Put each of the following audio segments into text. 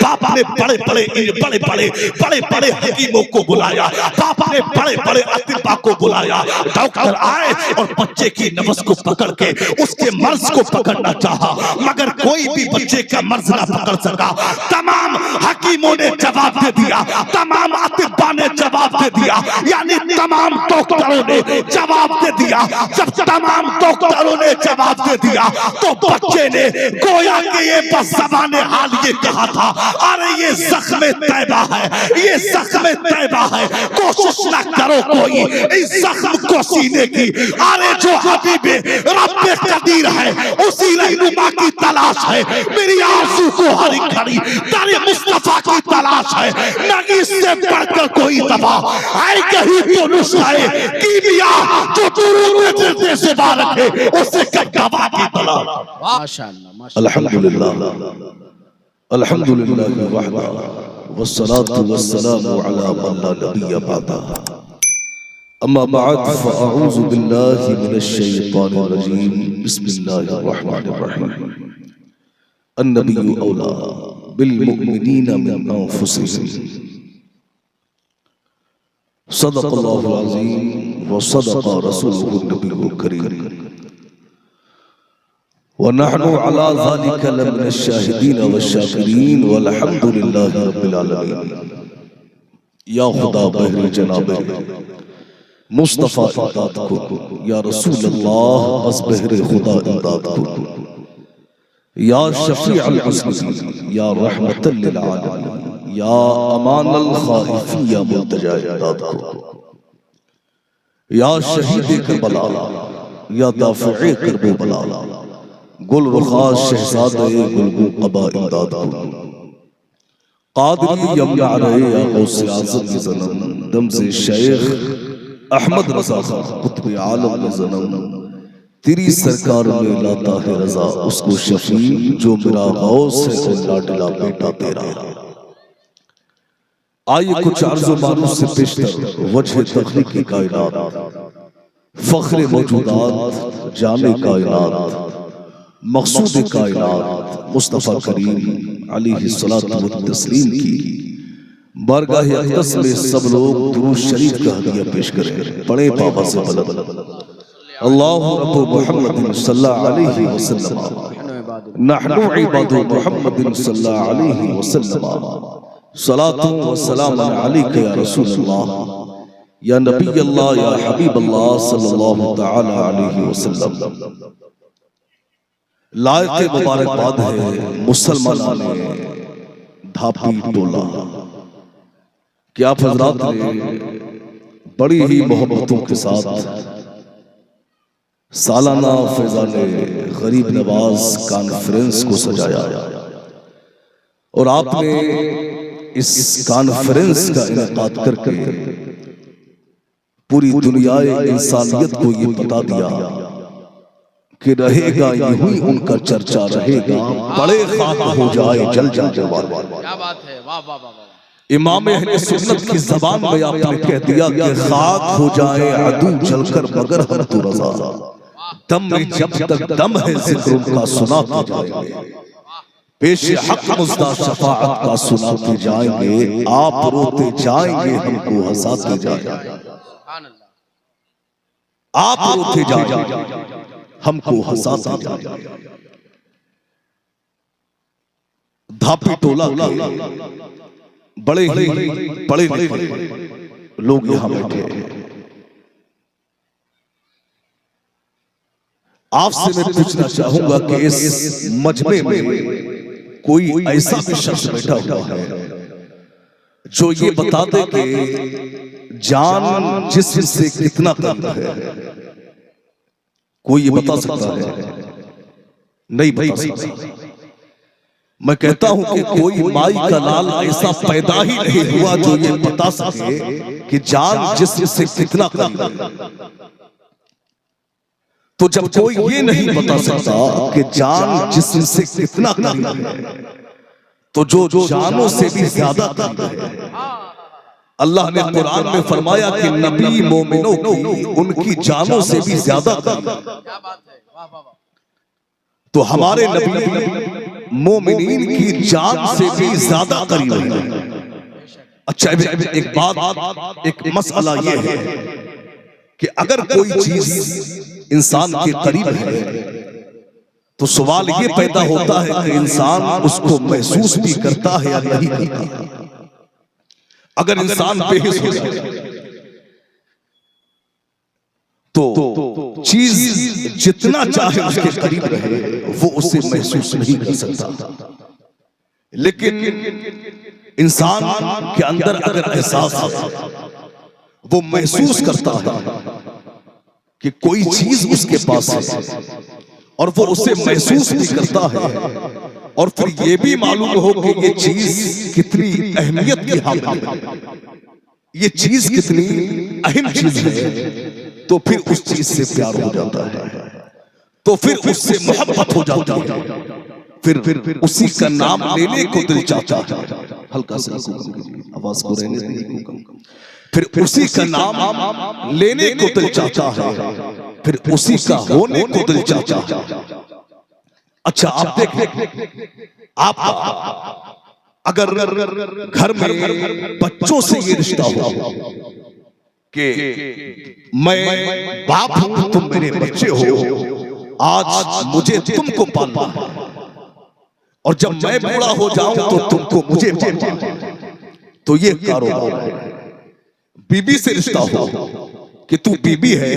बाप ने बड़े बड़े हकीमों को बुलाया, बाप ने बड़े बड़े अतिबा को बुलाया। डॉक्टर आए और बच्चे की नब्ज को पकड़ के उसके मर्ज को पकड़ना चाहा, मगर कोई भी बच्चे का मर्ज ना पकड़ सका। तमाम हकीमों ने जवाब दे दिया, तमाम अतिबा ने जवाब दे दिया, यानी तमाम डॉक्टरों ने जवाब दे दिया। जब तमाम डॉक्टरों ने जवाब दे दिया तो बच्चे ने गोया कि ये बस ज़बाने हाल ये कहा था, अरे ये ज़ख्म तैबा है, ये ज़ख्म तैबा है, कोशिश ना करो कोई इस ज़ख्म को सीने की। अरे जो हबीबे रब्बे कदीर है उसी रहनुमा की तलाश है, मेरी आंसू को हरी खड़ी तेरे मुस्तफा की तलाश है। नहीं इससे बढ़कर कोई दवा है कहीं तो नुस्खा है कीमिया जो दुरूद में दिल से बाहर रखे उससे दवा की तलाश। माशाअल्लाह, अल्हम्दुलिल्लाह, अल्हम्दुलिल्लाह वहदा वस्सलातु वस्सलामु अला मन ला नबिय्य बअदा। अम्मा बअद फअऊज़ु बिल्लाहि मिनश शैतानिर रजीम। बिस्मिल्लाहिर रहमानिर रहीम। अन्नबिय्यु औला बिल मुमिनीना मिन अनफुसिहिम। सदक़ल्लाहुल अज़ीम व सदक़ रसूलुहुन नबियुल करीम व नहनु अला ज़ालिका लमिनश शाहिदीन वश्शाकिरीन वल्हम्दुलिल्लाहि रब्बिल आलमीन। या खुदा बहरे जनाबे मुस्तफ़ा इमदाद को, या रसूल अल्लाह बस बहरे खुदा इमदाद को, या शफ़ीअल मुस्लिमीन, या रहमतल लिल आलमीन, या अमानल खाइफीन, या मुल्तजा इमदाद को, या शहीद करबला, या दाफ़िए करबो बला, गुल रुखा शहज़ादे गुलगुल क़बा इमदाद को, क़ादरी यमना रहे या गौसे आज़म की ज़नम, दम से शेख अहमद रज़ा खां कुतुब आलम की ज़नम, तेरी सरकार में लाता है रज़ा उसको शफ़ी जो मेरा गौस है और लाडला बेटा तेरा। आइए कुछ अर्ज़ो मारूफ से पेशतर वजह तख्लीक़ की कायनात, फ़ख्र मौजूदात, जाने कायनात, मक़सूद कायनात मुस्तफ़ा करीम अलैहिस्सलातु वत्तस्लीम की बारगाह अक़दस में सब लोग दुरूद शरीफ का हदिया पेश करें। पढ़े बाबा से बुलंद अल्लाहु रब्बु मुहम्मदिन सल्लल्लाहु अलैहि वसल्लम, नहनु इबादु मुहम्मदिन सल्लल्लाहु अलैहि वसल्लम, सलातु व सलाम अलैका या रसूल अल्लाह, या नबी अल्लाह, या हबीब अल्लाह सल्लल्लाहु तआला अलैहि वसल्लम। लायक मुबारकबाद है मुसलमानों ने धापी टोला कि आप हजरात ने बड़ी ही मोहब्बतों के साथ सालाना फैज़ाने गरीब नवाज कॉन्फ्रेंस को सजाया और आपने इस कॉन्फ्रेंस का इनेकाद करके पूरी दुनिया इंसानियत को ये बता दिया कि रहेगा यूं ही उनका चर्चा रहेगा, बड़े खाक हो जाए जल जाने वाले। क्या बात है, वाह वाह वाह। इमाम अहले सुन्नत की ज़बान में आपने कह दिया कि खाक हो जाए अदू जलकर मगर हम तो रज़ा, दम में जब तक दम है जिक्र उनका सुनाते जाएंगे, पेश हक मुज़्दा शफाअत का सुनाते जाएंगे, आप रोते जाएंगे हमको हंसाते जाएंगे, आप रोते जाएंगे हमको हंसाते जाएंगे। धापी टोला बड़े ही पढ़े लिखे लोग यहां बैठे हैं। आपसे मैं पूछना चाहूंगा कि इस मजमे में कोई ऐसा भी शख्स बैठा हुआ है जो ये बता दे कि जान जिस्म से कितना करीब है? कोई ये बता सकता है? नहीं बता सकता। मैं कहता हूं कि कोई माई का लाल ऐसा पैदा ही नहीं हुआ जो ये बता सके कि जान जिस्म से कितना करीब है। तो जब कोई ये नहीं बता सकता कि जान जिस्म से कितना करीब है, तो जो जानों से भी ज्यादा करीब है। अल्लाह ने कुरान में फरमाया कि नबी मोमिनों की उनकी जानों से भी ज्यादा करीब है। तो हमारे नबी मोमिनीन की जान से भी ज्यादा करीब है। अच्छा एक बात, एक मसला ये है कि अगर कोई चीज इंसान के करीब है तो सवाल ये पैदा होता है कि इंसान उसको महसूस भी करता है या नहीं करता। अगर इंसान बेहिस हो जाए तो चीज जितना चाहे उसके करीब रहे वो उसे महसूस नहीं कर सकता। लेकिन इंसान के अंदर अगर एहसास है, वो महसूस करता है कि कोई चीज उसके पास है और वो उसे महसूस भी करता है, और फिर ये भी मालूम हो कि ये चीज कितनी अहमियत की हामिल है, ये चीज कितनी अहम चीज है, तो फिर उस चीज से प्यार हो जाता है, तो फिर उससे मोहब्बत हो जाती है, फिर उसी का नाम लेने को दिल चाहता है। हल्का सा आवाज को रहने दीजिए। फिर उसी का नाम लेने को दिल चाहता है, फिर उसी का होने को दिल चाहता है। अच्छा आप देखिए, आप अगर घर में बच्चों से ये रिश्ता हो कि मैं बाप हूं, तुम मेरे बच्चे हो, आज मुझे तुमको पालना है, और जब मैं बूढ़ा हो जाऊं तो तुमको मुझे पालना, तो ये कारोबार है। बीबी से रिश्ता हो कि तू बीबी है,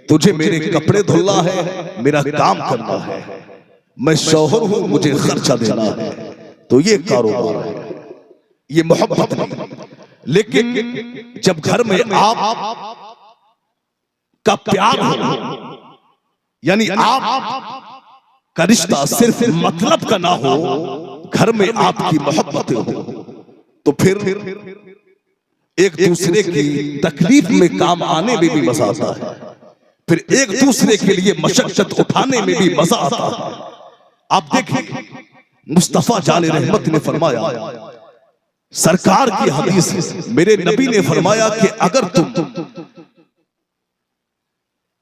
तुझे मेरे कपड़े धुलना है, मेरा काम करना है, मैं शौहर हूं, मुझे खर्चा देना है, तो ये कारोबार है, ये मोहब्बत नहीं। लेकिन जब घर में आप का प्यार हो, यानी आप का रिश्ता सिर्फ मतलब का ना हो, घर में आपकी मोहब्बत हो, तो फिर एक दूसरे की तकलीफ में काम आने में भी मजा आता है, फिर एक दूसरे के लिए मशक्कत उठाने में भी मजा आता है। आप देखिए मुस्तफा जाने रहमत ने फरमाया, सरकार की हदीस, मेरे नबी ने फरमाया कि अगर तुम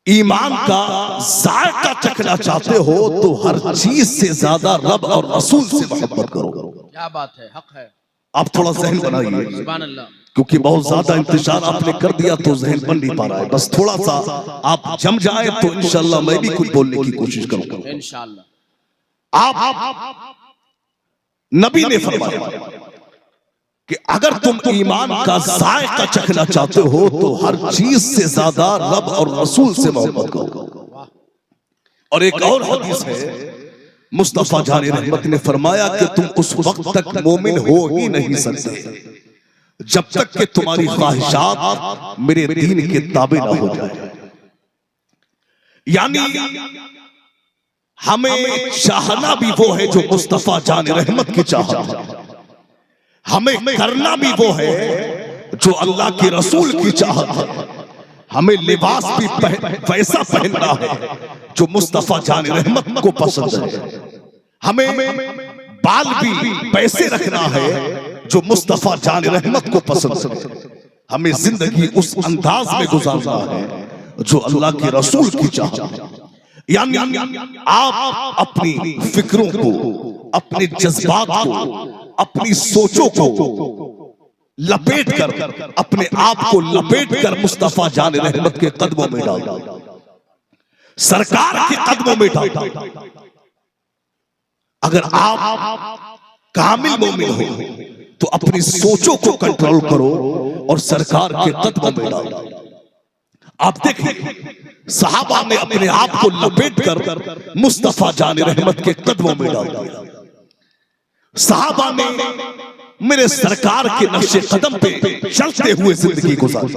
ईमान का जायका चखना चाहते हो तो हर चीज से ज्यादा रब और रसूल से मोहब्बत करो। क्या बात है, हक है। आप थोड़ा जहन बनाइए, सुभान अल्लाह, क्योंकि बहुत ज्यादा इंतजार आपने कर दिया तो जहन बन नहीं पा रहा है। बस थोड़ा सा आप जम जाए तो इंशाल्लाह मैं भी कुछ बोलने की कोशिश करूंगा इंशाल्लाह। आप नबी ने फरमाया कि अगर तुम ईमान का जायका चखना चाहते हो तो हर चीज से ज्यादा रब और रसूल से मोहब्बत करो। और एक और हदीस है, मुस्तफा जाने रहमत ने फरमाया कि तुम उस वक्त तक मोमिन हो ही नहीं सकते जब तक कि तुम्हारी ख्वाहिशात मेरे दीन के ताबे ना हो जाए। यानी हमें चाहना भी वो है जो मुस्तफा जाने रहमत की चाहत है, हमें करना भी वो है जो अल्लाह के रसूल की चाहत है, हमें लिबास भी वैसा पहनना है जो मुस्तफा जाने रहमत को पसंद है, हमें बाल भी वैसे रखना है जो मुस्तफा जाने रहमत को पसंद है, हमें जिंदगी उस अंदाज में गुजारना है जो अल्लाह के रसूल की चाहत है। यानी आप अपनी फिक्रों को, अपने जज्बात को, अपनी सोचों को लपेट कर, अपने आप को लपेट कर मुस्तफा जाने रहमत के कदमों में डाल, सरकार के कदमों में डाल। अगर आप कामिल मोमिन हो तो अपनी सोचों को कंट्रोल करो और सरकार के कदमों में डाल। आप देखिए सहाबा ने अपने आप को लपेट कर मुस्तफा जाने रहमत के कदमों में डाल दिया। सहाबा ने मेरे सरकार के नक्शे कदम पे चलते हुए जिंदगी गुजारी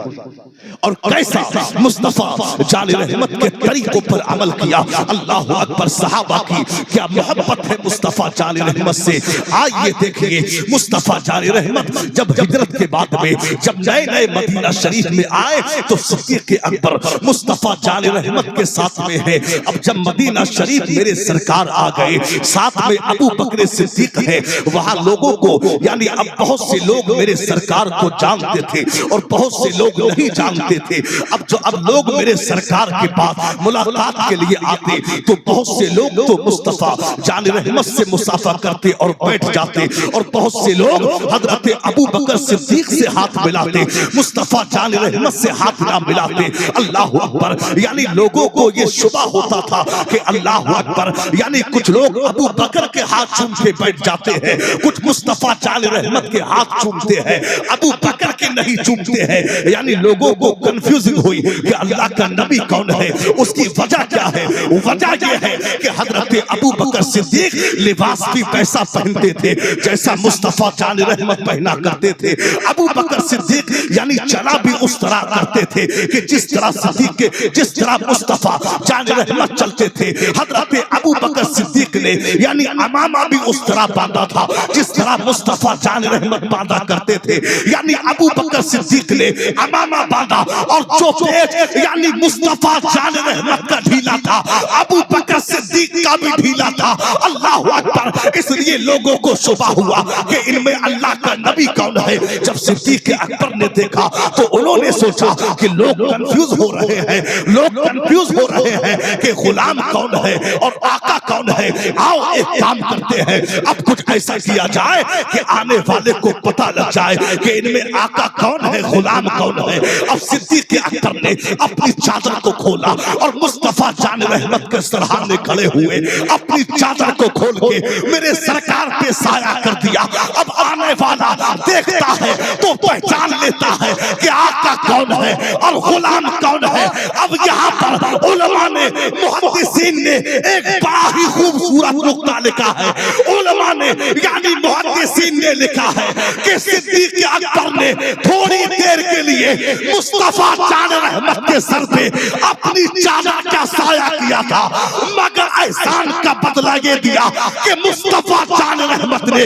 और कैसा मुस्तफा जाने रहमत के तरीकों पर अमल किया। अल्लाह अकबर, सहाबा की क्या मोहब्बत है मुस्तफा जाने रहमत से। आइए देखिए मुस्तफा जाने रहमत जब हिजरत के बाद में जब नए नए मदीना शरीफ में आए तो सिद्दीक़ अकबर मुस्तफा जाने रहमत के साथ में है। अब जब मदीना शरीफ मेरे सरकार आ गए, साथ में अबू बकर सिद्दीक है, वहां लोगों को यानी अब बहुत से लोग मेरे सरकार को जानते थे और बहुत से लोग नहीं जानते थे। अब लोग मेरे सरकार के पास मुलाकात के लिए आते तो बहुत से लोग तो मुस्तफा जान रहमत से मुसाफा करते और बैठ जाते, और बहुत से लोग हजरत अबू बकर सिद्दीक से हाथ मिलाते, मुस्तफा जान रहमत से हाथ ना मिलाते। अल्लाह अकबर। यानी लोगों को ये शुबा होता था कि अल्लाह अकबर, यानी कुछ लोग अबू बकर के हाथ चूम के बैठ जाते हैं, कुछ मुस्तफा जान रहमत के हाथ चूमते हैं, अबू बकर के नहीं चूमते हैं। यानी लोगों को कंफ्यूजिंग हुई कि अल्लाह का नबी कौन है। उसकी वजह क्या है? वजह यह है कि हजरत अबू बकर सिद्दीक लिबास भी वैसा पहनते थे जैसा मुस्तफा जान रहमत पहना करते थे। अबू बकर सिद्दीक यानी चला भी उस तरह करते थे कि जिस तरह सिद्दीक के, जिस तरह मुस्तफा जान रहमत चलते थे। हजरत अबू बकर सिद्दीक ने यानी अमामा भी उस तरह बांधा था जिस तरह मुस्तफा जान रहमत बांधा करते थे। यानी अबू बकर सिद्दीक ने अमामा बांधा और जो पेच यानी मुस्तफा जान रहमत का ढीला था, अबू बकर सिद्दीक का भी ढीला था। अल्लाह अकबर। इसलिए लोगों को शुबा हुआ कि इनमें अल्लाह का नबी कौन है। जब सिद्दीक अकबर ने देखा तो उन्होंने सोचा कि लोग कंफ्यूज हो रहे हैं, लोग कंफ्यूज हो रहे हैं कि गुलाम कौन है और आका कौन है। आओ एक काम करते हैं, अब कुछ ऐसा किया जाए कि आने वाले को पता लग जाए कि इनमें आका कौन है, गुलाम कौन है। अब सिद्दीक अकबर ने अपनी चादर को खोला और मुस्तफा जान रहमत के सरहाने खड़े हुए अपनी चादर को खोल के मेरे सरकार पे साया कर दिया। अब आने वाला देखता है तो पहचान लेता है कि आका कौन है और गुलाम कौन है। अब यहाँ पर उलमा ने, मुहद्दिसीन ने एक बड़ा ही खूबसूरत नुक्ता लिखा है। उलमा ने यानी मुहद्दिसीन ने लिखा है कि सिद्दीक अकबर ने थोड़ी देर के लिए मुस्तफा जान रहमत के सर पे अपनी चादर का साया किया था, मगर एहसान का बदला ये दिया कि मुस्तफा जान रहमत ने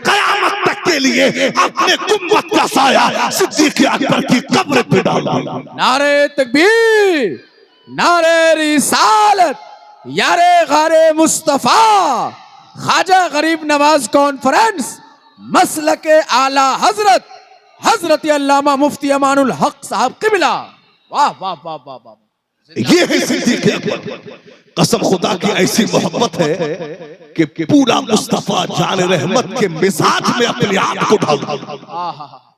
कयामत तक के लिए अपने गुम्बद का साया सिद्दीक अकबर की कब्र पे डाला। नारे तकबीर, नारे रिसालत, यारे गारे मुस्तफा, ख्वाजा गरीब नवाज कॉन्फ्रेंस, मसलके आला हजरत हजरत अल्लामा मुफ्ती अमानुल हक साहब किबला। वाह वाह वाह वाह वाह। ये है सिद्दीक अकबर। कसम खुदा की ऐसी मोहब्बत है कि पूरा मुस्तफा जान रहमत के मिजाज में अपने आप को डाल दिया।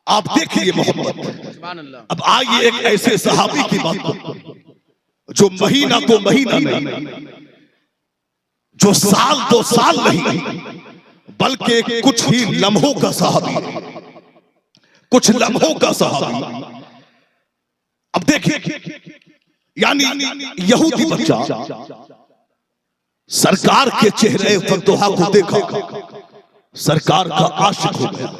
आप देखिए मोहब्बत। अब आइए एक ऐसे सहाबी की बात करें जो महीना तो महीना नहीं, जो साल दो साल नहीं, बल्कि कुछ ही लम्हों का सहाबी, कुछ लम्हों का सहाबी। अब देखिए यानी यहूदी बच्चा सरकार के चेहरे फतोहा को देखा, सरकार का आशिक हो गया,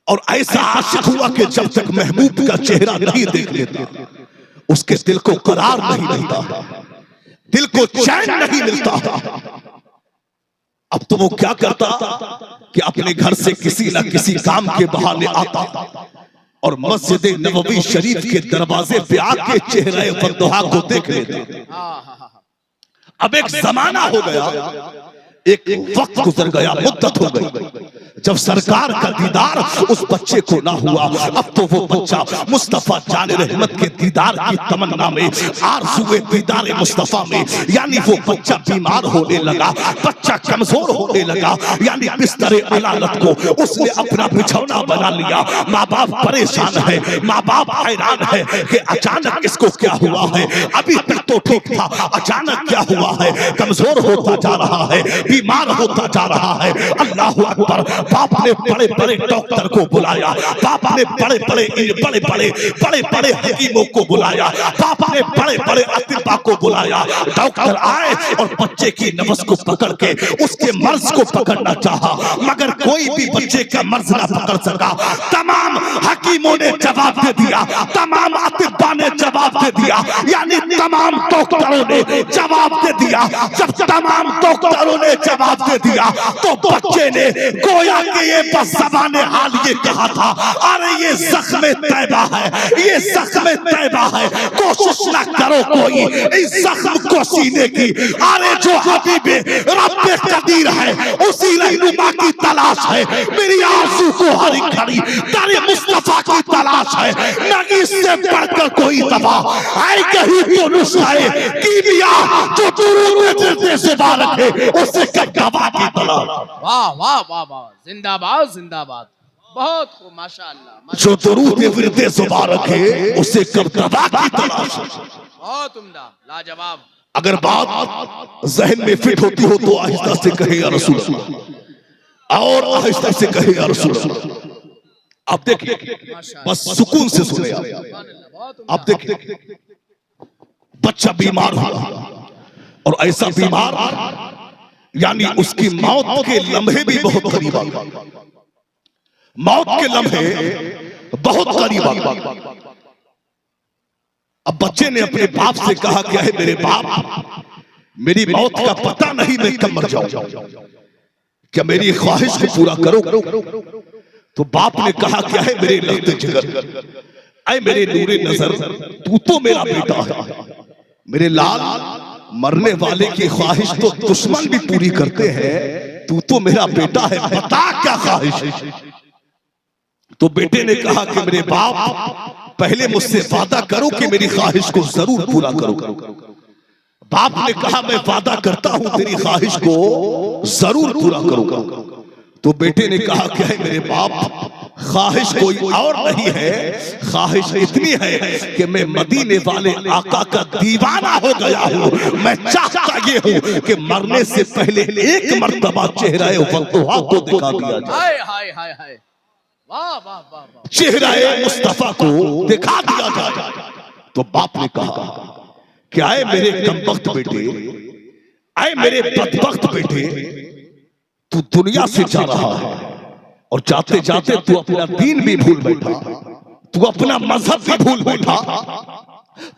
और ऐसा आशिक हुआ कि जब तक महबूब का चेहरा नहीं देख लेता उसके दिल को करार नहीं मिलता, दिल को चैन नहीं मिलता। अब तो वो क्या करता कि अपने घर से किसी न किसी काम के बहाने आता और मस्जिद नबवी शरीफ के दरवाजे पे आके चेहरे फतोहा को देख लेते। अब एक जमाना हो गया, एक वक्त गुजर गया, मुद्दत हो गई जब सरकार का दीदार उस बच्चे को ना हुआ। अब तो वो बच्चा मुस्तफा जान रहमत के दीदार की तमन्ना में, आरज़ुए दीदार मुस्तफा में, यानी वो बच्चा बीमार होने लगा, बच्चा कमजोर होने लगा। यानी बिस्तरे अलालत को उसने अपना बिछौना बना लिया। माँ बाप परेशान है, माँ बाप हैरान है कि अचानक इसको क्या हुआ है। अभी तक तो ठीक था, अचानक क्या हुआ है, कमजोर होता जा रहा है, बीमार होता जा रहा है। अल्लाह अकबर। बाप ने बड़े बड़े डॉक्टर को बुलाया, बाप ने बड़े बड़े हकीमों को बुलाया, बाप ने बड़े बड़े अतिबा को बुलाया। डॉक्टर आए और बच्चे की नब्ज को पकड़ के उसके मर्ज को पकड़ना चाहा, मगर कोई भी बच्चे का मर्ज ना पकड़ सका। तमाम हकीमों ने जवाब दे दिया, तमाम अतिबा ने जवाब दे दिया, यानी तमाम डॉक्टरों ने जवाब दे दिया। जब तमाम डॉक्टरों ने जवाब दे दिया तो बच्चे ने गोया आके ये बस ज़बाने हाल ये कहा था, अरे ये ज़ख्म तैबा है, ये ज़ख्म तैबा है, कोशिश ना करो कोई इस ज़ख्म को सीने की। अरे जो हबीबे रब्बे कदीर है उसी रहनुमा की तलाश है, मेरी आंसू को हरी खड़ी तेरे मुस्तफा की तलाश है, नहीं इससे बढ़कर कोई दवा है कहीं तो नुस्खे कीमिया जो दुरूद से बारक है उससे दवा की तलाश। वाह वाह वाह वाह, जिंदाबाद जिंदाबाद, बहुत खूब, माशाअल्लाह। जो दुरूद विरदे से बारक है उससे कब दवा की तलाश। बहुत उम्दा, लाजवाब। अगर बात जहन में फिट होती हो तो आहिस्ता से कहे या रसूल अल्लाह, और आहिस्ता से कहे या रसूल अल्लाह। आप देखिए, बस सुकून से सुने आप देखिए, बच्चा बीमार हुआ और ऐसा बीमार यानी उसकी मौत के लम्हे भी बहुत करीब आ गए, मौत के लम्हे बहुत करीब आ गए। अब बच्चे ने अपने बाप से कहा, क्या है मेरे बाप, मेरी मौत का पता नहीं, मैं कब मर जाऊं, क्या मेरी ख्वाहिश को पूरा करो। तो बाप ने कहा, क्या है मेरे लफ्ते जिगर, ऐ मेरे नूरे नजर, तू तो मेरा बेटा है, मेरे लाल, मरने वाले की ख्वाहिश तो दुश्मन भी पूरी करते हैं, तू तो मेरा बेटा है, बता क्या ख्वाहिश है। तो बेटे ने कहा कि मेरे बाप पहले मुझसे वादा करो कि मेरी ख्वाहिश को जरूर पूरा करो। बाप ने कहा, मैं वादा करता हूं तेरी ख्वाहिश को जरूर पूरा करूंगा। तो बेटे ने कहा, क्या है मेरे बाप, ख्वाहिश कोई और नहीं है, ख्वाहिश इतनी है कि मैं मदीने वाले आका का दीवाना हो गया हूं। मैं चाहता ये हूं कि मरने से पहले एक मर्तबा चेहरा वक्तुहा को दिखा दिया जाए। हाय हाय हाय हाय, वाह वाह वाह वाह, चेहरा मुस्तफा को दिखा दिया जाए। तो बाप ने कहा, क्या है मेरे कमबख्त बेटे, आए मेरे बदबख्त बेटे, तू दुनिया से जा रहा है और जाते जाते तू अपना दीन भी भूल बैठा, तू अपना मजहब भी भूल बैठा।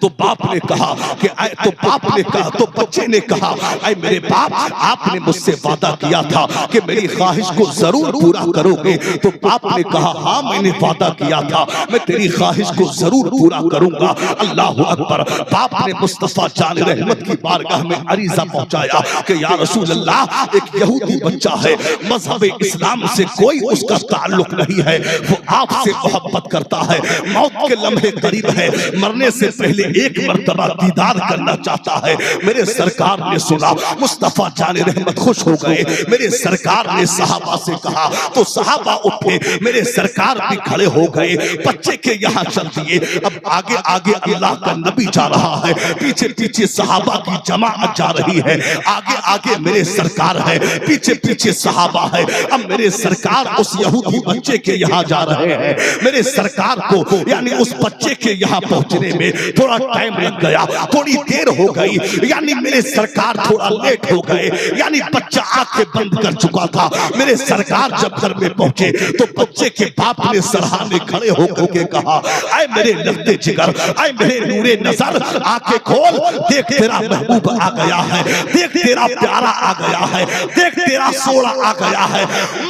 तो बाप ने कहा कि तो बाप ने कहा, तो बच्चे ने कहा, ऐ मेरे बाप, आपने मुझसे वादा किया था कि मेरी ख्वाहिश को जरूर पूरा करोगे। तो बाप ने कहा, हाँ मैंने वादा किया था, मैं तेरी ख्वाहिश को जरूर पूरा करूंगा। अल्लाह अकबर। बाप ने मुस्तफा जान रहमत की बारगाह में अरीजा पहुंचाया कि या रसूल अल्लाह, एक यहूदी बच्चा है, मजहब इस्लाम से कोई उसका ताल्लुक नहीं है, वो आपसे मोहब्बत करता है, मौत के लम्हे करीब है, मरने से पहले एक मर्तबा दीदार करना चाहता है। मेरे सरकार ने सुना, मुस्तफा जाने रहमत खुश हो गए। मेरे सरकार ने सहाबा से कहा तो सहाबा उठे, मेरे सरकार भी खड़े हो गए, बच्चे के यहाँ चल दिए। अब आगे आगे अल्लाह का नबी जा रहा है, पीछे पीछे सहाबा की जमाअत जा रही है, आगे आगे मेरे सरकार है, पीछे पीछे सहाबा है। अब मेरे सरकार उस यहूदी बच्चे के यहाँ जा रहे हैं। मेरे सरकार को यानी उस बच्चे के यहाँ पहुंचने में थोड़ा टाइम लग गया, थोड़ी देर हो गई, यानी मेरे सरकार थोड़ा लेट हो गए, यानी बच्चा आंखें बंद कर चुका था। मेरे सरकार जब घर में पहुंचे तो बच्चे के बाप ने सरहाने खड़े होकर के कहा, आए मेरे लफ्ते जिगर, आए मेरे नूरे नजर, आंखें खोल, देख तेरा महबूब आ गया है, देख तेरा प्यारा आ गया है, देख तेरा सोना आ गया है।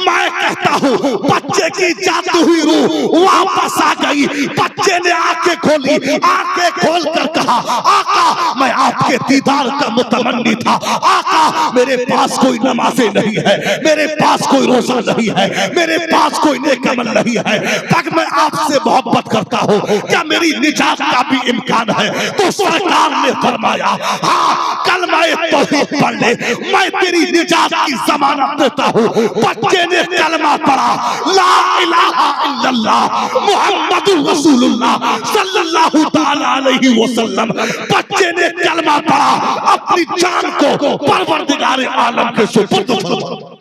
मैं कहता हूँ बच्चे की जाती हुई रूह वापस आ गई। बच्चे ने आंखें खोली, आंखें खोल कर कहा, आका मैं आपके दीदार का मुतमन्नी था, आका मेरे पास कोई नमाज़ें नहीं है, मेरे पास कोई रोजा नहीं है, मेरे पास कोई नेक अमल नहीं है, तक मैं आपसे मोहब्बत करता हूँ, क्या मेरी निजात का भी इम्कान है। तो सरकार ने फरमाया, हाँ कलमा तौहीद पढ़ ले, मैं तेरी निजात की जमानत देता हूँ। बच्चे ने कलमा पढ़ा, ला इलाहा इल्लल्लाह मुहम्मदुर रसूलुल्लाह सल्लल्लाहु ताला अलैहि वसल्लम। बच्चे ने कलमा पढ़ा, अपनी जान को परवरदिगार आलम के सुपुर्द फरमाया।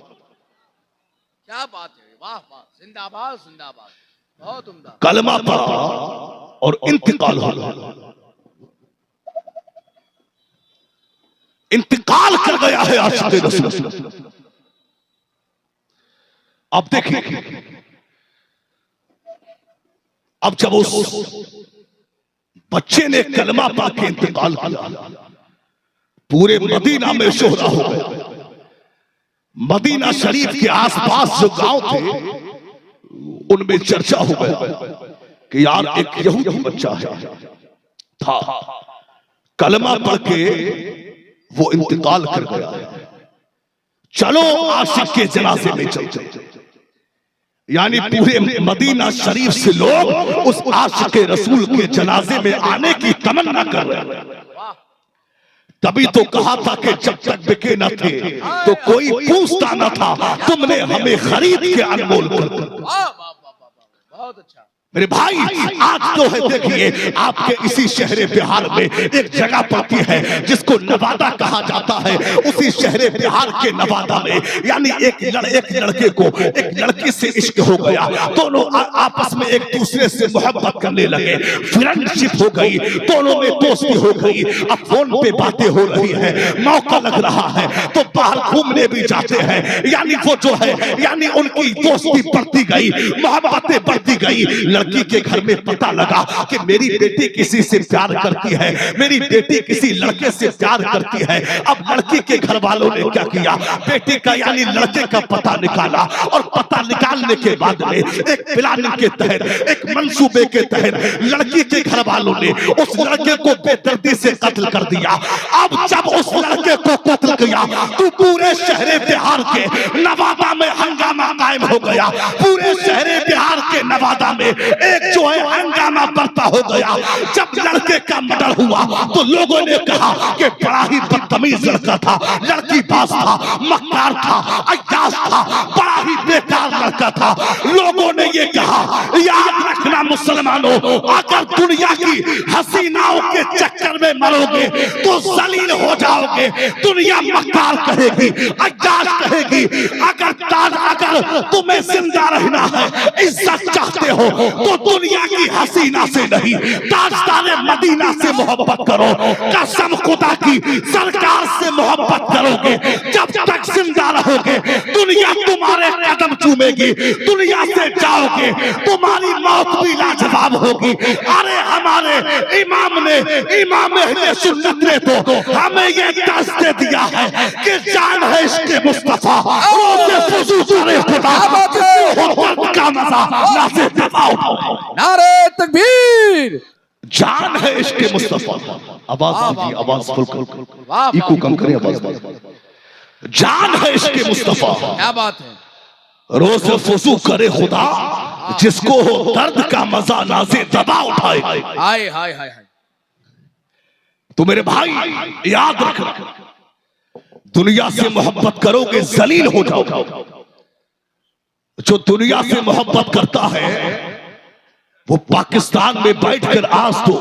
क्या बात है, वाह वाह, जिंदाबाद जिंदाबाद, बहुत उम्दा। कलमा पढ़ा और इंतकाल हो गया, इंतकाल कर गया है आशिक़े रसूल। अब देखिए, अब जब उस बच्चे ने कलमा पढ़ के इंतकाल किया, पूरे मदीना में शोहरा हो गया। मदीना शरीफ के आसपास जो गांव थे उनमें चर्चा हो गया कि यार एक यहूदी बच्चा है था, कलमा पढ़ के वो इंतकाल कर गया, चलो आशिक के जनाजे में चलते। यानी पूरे मदीना शरीफ से लोग उस आशिक रसूल के जनाजे में आने की तमन्ना कर रहे हैं। तभी तो कहा था कि जब तक बिके न थे तो कोई पूछता न था, तुमने हमें खरीद के अनमोल कर दिया। बहुत अच्छा मेरे भाई, आज तो है देखिए आपके इसी शहर बिहार में एक जगह पड़ती है जिसको नवादा कहा जाता है। उसी शहर बिहार के नवादा में यानी एक लड़के को एक लड़की से इश्क हो गया, दोनों आपस में एक दूसरे से मोहब्बत करने लगे, फ्रेंडशिप हो गई, दोनों में दोस्ती हो गई। अब फोन पे बातें हो रही है, मौका लग रहा है तो बाहर घूमने भी जाते हैं। यानी वो जो है यानी उनकी दोस्ती बढ़ती गई, मोहब्बतें बढ़ती गई। लड़की के घर में पता लगा कि मेरी बेटी किसी से प्यार करती है, मेरी बेटी किसी लड़के से प्यार करती है। अब लड़की के घर वालों ने क्या किया, बेटी का यानी लड़के का पता निकाला और पता निकालने के बाद में एक प्लानिंग के तहत, एक मंसूबे के तहत लड़की के घर वालों ने उस लड़के को बेदर्दी से कत्ल कर दिया। अब जब उस लड़के को कत्ल किया तो पूरे शहर बिहार के नवादा में हंगामा कायम हो गया। पूरे शहर बिहार के नवादा में एक जो है हंगामा बरपा हो गया। जब लड़के का मर्डर हुआ तो लोगों ने कहा कि बड़ा ही बदतमीज लड़का था, लड़की बाज था, मक्कार था, अय्याश था, बड़ा ही बेकार लड़का था। लोगों ने ये कहा, याद रखना मुसलमानों, अगर दुनिया की हसीनाओं के चक्कर में मरोगे तो जलील हो जाओगे। दुनिया मक्कार कहेगी, अय्याश कहेगी। अगर तुम्हें जिंदा रहना है, इज्जत चाहते हो तो दुनिया की हसीना से नहीं, ताजदारे मदीना से मोहब्बत करो। कसम खुदा की, सरकार से मोहब्बत करोगे। जब तक जिंदा रहोगे दुनिया तुम्हारे कदम चूमेगी, दुनिया से जाओगे तुम्हारी मौत भी लाजवाब होगी। अरे हमारे इमाम अहले सुन्नत ने तो हमें ये दर्ज दे दिया है कि जान है इसके मुस्तफा, रोज़े फुज़ू करे खुदा का मजा ना से दबाओ। नारे तकबीर, जान है इसके मुस्तफा। आवाज फुल इको कम करें, आवाज। जान है इसके मुस्तफा, क्या बात है। रोज़े फुज़ू करे खुदा, जिसको हो दर्द का मजा ना से दबा उठाए। हाय हाय हाय। तो मेरे भाई याद रखना, दुनिया से मोहब्बत करोगे जलील हो जाओगे। जो दुनिया से मोहब्बत करता है वो पाकिस्तान में बैठकर आज तो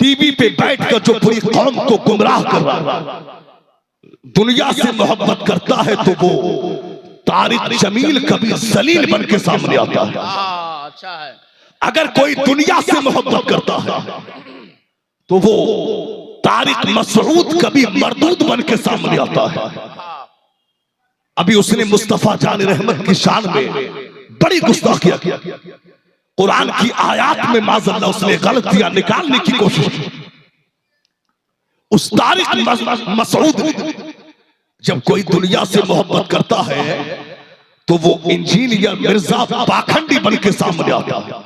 टीवी पे बैठकर जो पूरी कौम को गुमराह कर रहा है, दुनिया से मोहब्बत करता है तो वो तारिक जमील कभी जलील बन के सामने आता है। अच्छा है। अगर कोई दुनिया से मोहब्बत करता है तो वो तारिक मसऊद कभी मरदूद बन के सामने आता है। अभी उसने मुस्तफा जान रहमत की शान में बड़ी गुस्ताखियां किया। कुरान की आयत में माज़अल्लाह उसने गलतियां निकालने की कोशिश की। उस तारिक मसऊद, जब कोई दुनिया से मोहब्बत करता है तो वो इंजीनियर मिर्जा पाखंडी बन के सामने आता है।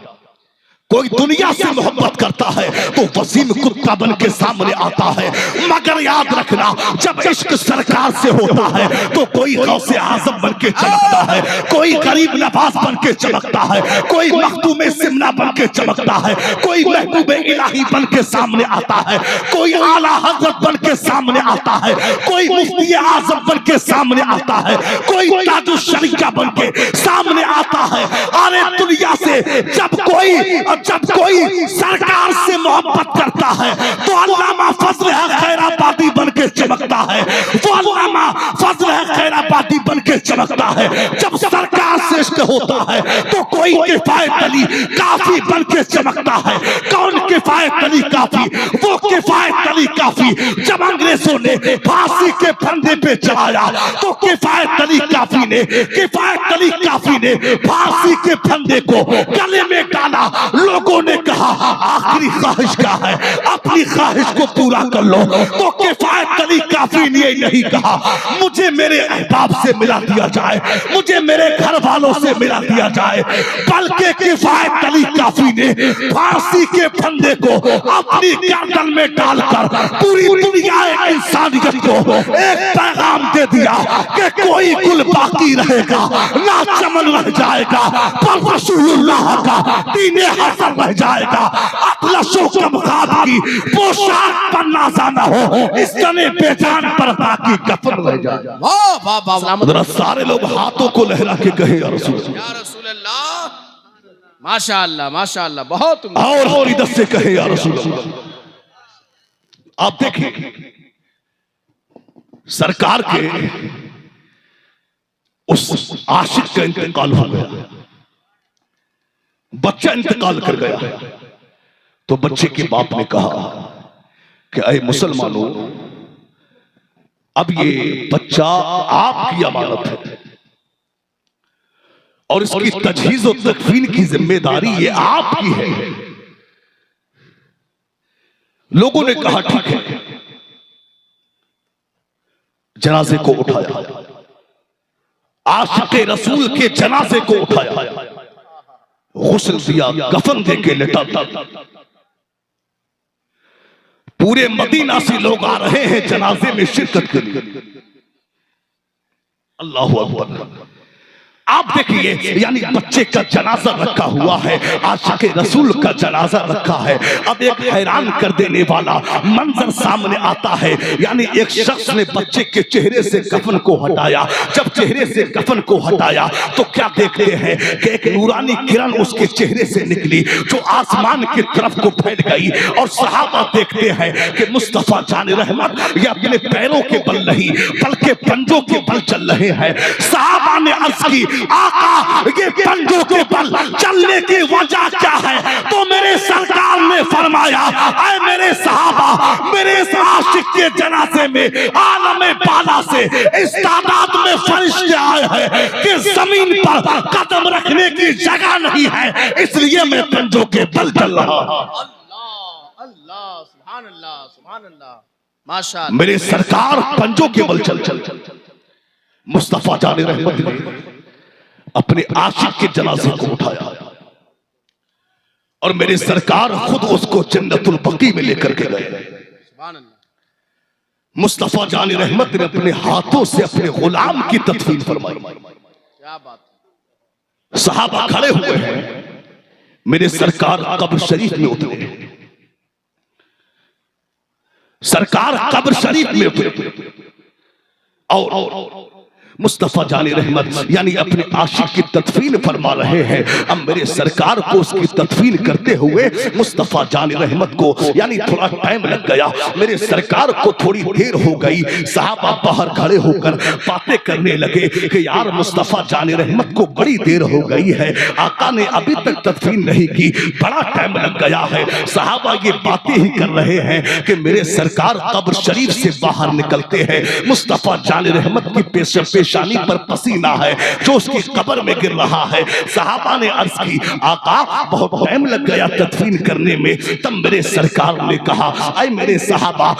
कोई दुनिया से मोहब्बत करता है तो वसीम कुत्ता बन के सामने आता है। मगर याद रखना, जब इश्क सरकार से होता है तो कोई गौसे आजम बन के चमकता है, कोई गरीब नवाज बन के चमकता है, कोई मखदूम सिमना बन के चमकता है, कोई महबूब इलाही बन के सामने आता है, कोई आला हजरत बन के सामने आता है, कोई मुफ्ती आजम बन के सामने आता है, कोई ताजुश शरीका बन के सामने आता है। अरे दुनिया से जब कोई सरकार से मोहब्बत करता है तो अल्लामा फजल है खैराबादी बन के चमकता है। वो अल्लामा फजल है खैराबादी बन के चमकता है। जब सरकार से इश्क होता है तो कोई किफायत अली काफी बन के चमकता है। कौन किफायत अली काफी? वो किफायत अली काफी। जब अंग्रेजों ने फांसी के फंदे पे चढ़ाया तो किफायत अली काफी ने फांसी के फंदे को गले में डाला। लोगों ने कहा आखिरी ख्वाहिश क्या है, अपनी ख्वाहिश को पूरा कर लो। तो किफायत अली काफी ने नहीं कहा मुझे मेरे अहबाब से मिला दिया जाए, मुझे मेरे घर वालों से मिला दिया जाए, बल्कि किफायत अली काफी ने फांसी के फंदे को अपनी गर्दन में डालकर पूरी दुनिया इंसानियत को एक पैगाम दे दिया कि कोई कुल बाकी रहेगा ना चमन रह जाएगा, पर रसूलुल्लाह का दीन हसन रह जाएगा। अतलशो कमखाब की पोशाक पर नाजा न हो, इस तने बेजान पर बाकी कफन रह जाएगा। वाह वाह वाह, जरा सारे लोग हाथों को लहरा के कहे या रसूल अल्लाह, माशाअल्लाह माशाअल्लाह, बहुत और इधर से कहे या रसूल अल्लाह। आप देखिए सरकार के उस आशिक का इंतकाल हो गया, बच्चा इंतकाल कर गया। तो बच्चे के बाप ने कहा कि अरे मुसलमानों, अब ये बच्चा आपकी अमानत है और इसकी तजहीज और तकफीन की जिम्मेदारी ये आपकी है। लोगों ने कहा ठीक है। जनाजे को उठाया, आशिक़े रसूल के जनाजे को उठाया, गुस्ल दिया, कफन दे के लेटा। पूरे मदीना से लोग आ रहे हैं जनाजे में शिरकत के लिए। अल्लाहु अकबर। आप देखिए, यानी बच्चे का जनाजा रखा हुआ है, आशिक़े रसूल का जनाजा रखा है। अब एक हैरान कर देने वाला मंजर सामने आता है, यानी एक शख्स ने बच्चे के चेहरे से कफन को हटाया। जब चेहरे से कफन को हटाया तो क्या देखते हैं कि एक नूरानी किरण उसके चेहरे से निकली जो आसमान की तरफ को फैल गई। और सहाबा देखते हैं कि मुस्तफा जान रहमत ये अपने पैरों के बल नहीं बल्कि पंजों के बल चल रहे हैं। सहाबा ने अर्ज की आका ये पंजों के बल चलने की वजह क्या है? तो मेरे सरकार ने फरमाया, ऐ मेरे सहाबा, मेरे इस आशिक के जनाजे में आलम बाला से इस तादाद में फरिश्ते आए हैं कि जमीन पर कदम रखने की जगह नहीं है, इसलिए मैं पंजों के बल चल रहा हूं। अल्लाह अल्लाह, सुभान अल्लाह सुभान अल्लाह, माशाअल्लाह। मेरे सरकार पंजों के बल चल चल चल। मुस्तफा जाने रहमत ने अपने आशिक के जनाजे को उठाया और मेरे सरकार खुद उसको जन्नतुल बकी में लेकर के गए। सुभान अल्लाह। मुस्तफा जाने रहमत ने अपने हाथों से अपने गुलाम की तदफीन फरमाई। क्या बात है। सहाबा खड़े हुए हैं, मेरे सरकार कब्र शरीफ में उतरे। सरकार कब्र शरीफ में उतरे और मुस्तफा जाने रहमत यानी अपने आशिक की तदफीन फरमा रहे हैं। अब मेरे सरकार को उसकी तदफीन करते हुए मुस्तफा जाने रहमत को यानी थोड़ा टाइम लग गया। मेरे सरकार को थोड़ी देर हो गई। सहाबा बाहर खड़े होकर बातें करने लगे कि यार मुस्तफा जाने रहमत को बड़ी देर हो गई है, आका ने अभी तक तदफीन नहीं की, बड़ा टाइम लग गया है। सहाबा ये बातें ही कर रहे हैं कि मेरे सरकार कब्र शरीफ से बाहर निकलते हैं। मुस्तफा जाने रहमत की पेशानी पर पसीना है जो उसकी कब्र में गिर रहा है। सहाबा ने अर्ज की, आका बहुत टाइम लग गया तदफीन करने में। तब मेरे सरकार ने कहा, ऐ मेरे सहाबा,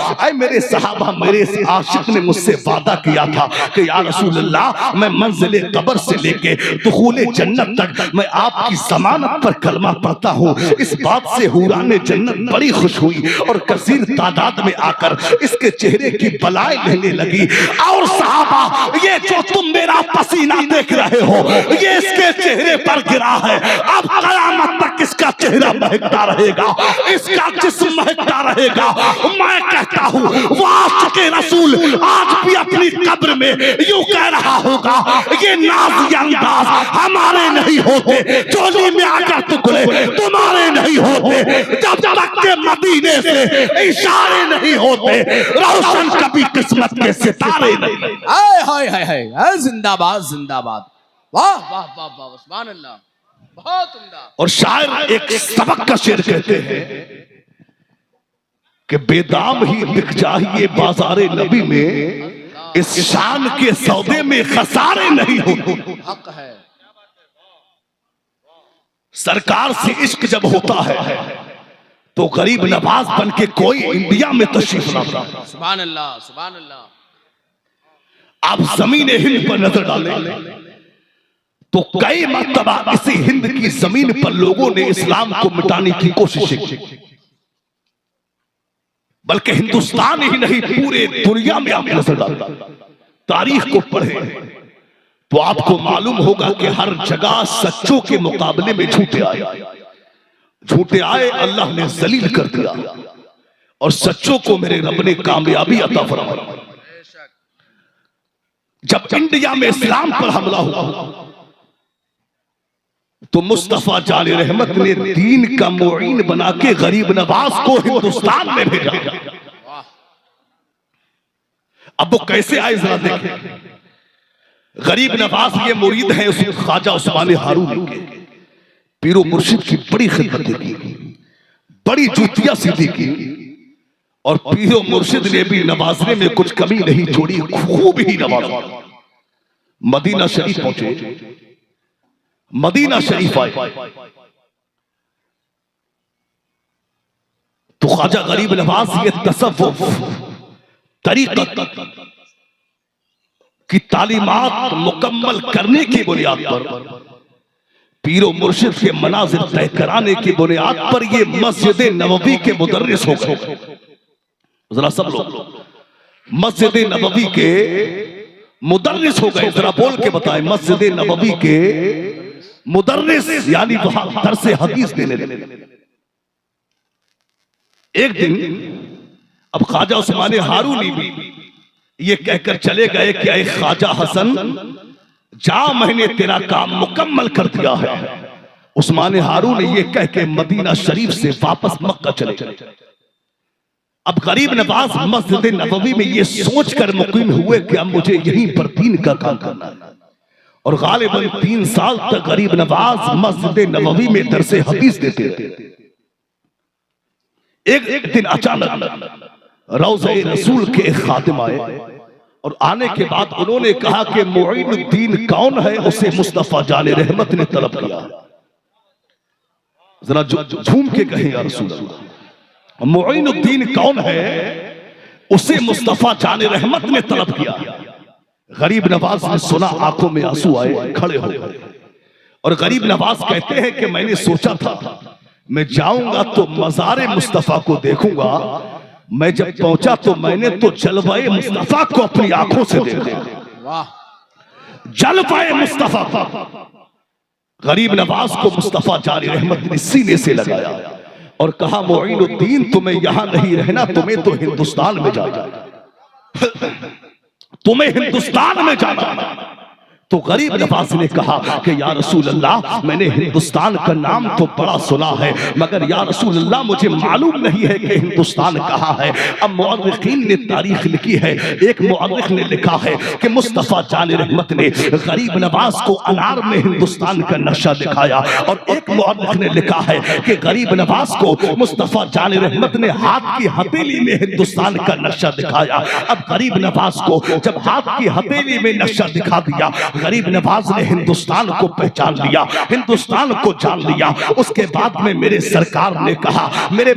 मेरे इस आशिक ने मुझसे वादा किया था कि या रसूलल्लाह, मैं मंजिले कब्र से लेके दुखूले जन्नत तक मैं आपकी जमानत पर कलमा पढ़ता हूँ। इस बात से हुराने जन्नत बड़ी खुश हुई और कसीर तादाद में आकर इसके चेहरे की बलाएं लेने लगी। और सहाबा, ये जो तुम मेरा पसीना देख रहे हो ये इसके चेहरे पर गिरा है, अब कयामत तक इसका चेहरा महकता रहेगा, इसका जिस्म महकता रहेगा। मैं कहता हूँ वो आशिक़े रसूल आज भी अपनी कब्र में यूं कह रहा होगा, ये नाज़ अंदाज हमारे नहीं होते, चोली में आकर टुकड़े तुम्हारे नहीं होते, जब तक के मदीने से इशारे नहीं होते रोशन कभी किस्मत के सितारे नहीं। हाय हाय हाय, जिंदाबाद जिंदाबाद, वाह वाह वाह वाह, सुभान अल्लाह, बहुत उम्दा। और शायर एक सबक का शेर कहते हैं कि बेदाम ही बिक चाहिए बाजारे नबी में, इस शान के सौदे में खसारे नहीं होते। हक है। सरकार से इश्क जब होता है तो गरीब नवाज बन के कोई इंडिया में तशरीफ लाता है। सुभान अल्लाह, सुभान अल्लाह। आप जमीन हिंद पर नजर डालें तो कई मर्तबा इसी हिंद की जमीन पर लोगों ने इस्लाम को मिटाने की कोशिश की, बल्कि हिंदुस्तान ही नहीं पूरे दुनिया में आप नजर डालें, तारीख को पढ़े तो आपको मालूम होगा कि हर जगह सच्चों के मुकाबले में झूठे आए। झूठे आए अल्लाह ने जलील कर दिया और सच्चों को मेरे रब ने कामयाबी अता फरमाई। जब इंडिया में इस्लाम पर हमला हुआ तो मुस्तफा जाने रहमत ने दीन का मुईन बना के गरीब नवाज को हिंदुस्तान में भेजा। अब वो कैसे आए जरा देखें। गरीब नवाज ये मुरीद है उस ख्वाजा उस्मान हारून के, पीरो मुर्शिद की बड़ी खिदमत की, बड़ी जूतियां सीधी की, और पीरो मुर्शिद ने भी नवाजने में कुछ कमी नहीं छोड़ी, खूब ही नवाजा। मदीना शरीफ पहुंचे, मदीना शरीफ आए तो ख्वाजा गरीब नवाज ये तसव्वुफ तरीक़त की तालीमात मुकम्मल करने की बुनियाद पर, पीरो मुर्शिद के मनाजिर तय कराने की बुनियाद पर ये मस्जिद नबवी के मुदर्रिस हो गए। जरा सब लोग मस्जिद नबवी के मुदर्रिस हो गए, जरा बोल के बताएं, मस्जिद नबवी के मुदर्रिस यानी वहां दर्स हदीस देने लगे। एक दिन अब ख्वाजा उस्मान हारूनी भी ये कहकर चले गए कि ऐ ख्वाजा हसन जा, मैंने तेरा काम मुकम्मल कर दिया है। उस्मान हारून ये कह के मदीना शरीफ से वापस मक्का चले गए। अब गरीब नवाज मस्जिद नबवी में ये सोचकर मुकीम हुए कि अब मुझे यहीं पर दीन का काम करना है, और गालिबन 3 साल तक गरीब नवाज मस्जिद नबवी में दरस हदीस देते रहे। एक दिन अचानक रौज़े रसूल के एक खादिम आए और आने के बाद उन्होंने कहा कि मुईनुद्दीन कौन है, उसे मुस्तफा जाने रहमत ने तलब किया। जरा झूम के कहें या रसूल अल्लाह, मुईनुद्दीन कौन है, उसे मुस्तफा जाने रहमत ने तलब किया। गरीब नवाज ने सुना, आंखों में आंसू आए, खड़े हो गए, और गरीब नवाज कहते हैं कि मैंने सोचा था मैं जाऊंगा तो मज़ारे मुस्तफा को देखूंगा, मैं जब पहुंचा तो मैंने तो जलवाए मुस्तफा को अपनी आंखों से देखा। वाह, जलवाए मुस्तफा। गरीब नवाज को मुस्तफा जानी रहमत ने सीने से लगाया और कहा, मुईनुद्दीन तुम्हें यहां नहीं रहना, तुम्हें तो हिंदुस्तान में जाना, तुम्हें हिंदुस्तान में जाना। तो गरीब नवाज ने कहा कि या रसूल अल्लाह, मैंने हिंदुस्तान का नाम तो बड़ा सुना है, मगर या रसूल अल्लाह मुझे मालूम नहीं है कि हिंदुस्तान कहाँ है। अब मुअर्रिखीन ने तारीख लिखी है, एक मुअर्रिख ने लिखा है कि मुस्तफा जान रहमत ने गरीब नवाज को अनार में हिंदुस्तान का नक्शा दिखाया, और एक मुअर्रिख ने लिखा है कि गरीब नवाज को मुस्तफा जान रहमत ने हाथ की हथेली में हिंदुस्तान का नक्शा दिखाया। अब गरीब नवाज को जब हाथ की हथेली में नक्शा दिखा दिया, गरीब नवाज ने हिंदुस्तान को पहचान लिया, हिंदुस्तान को जान लिया। उसके बाद में मेरे सरकार ने कहा, मेरे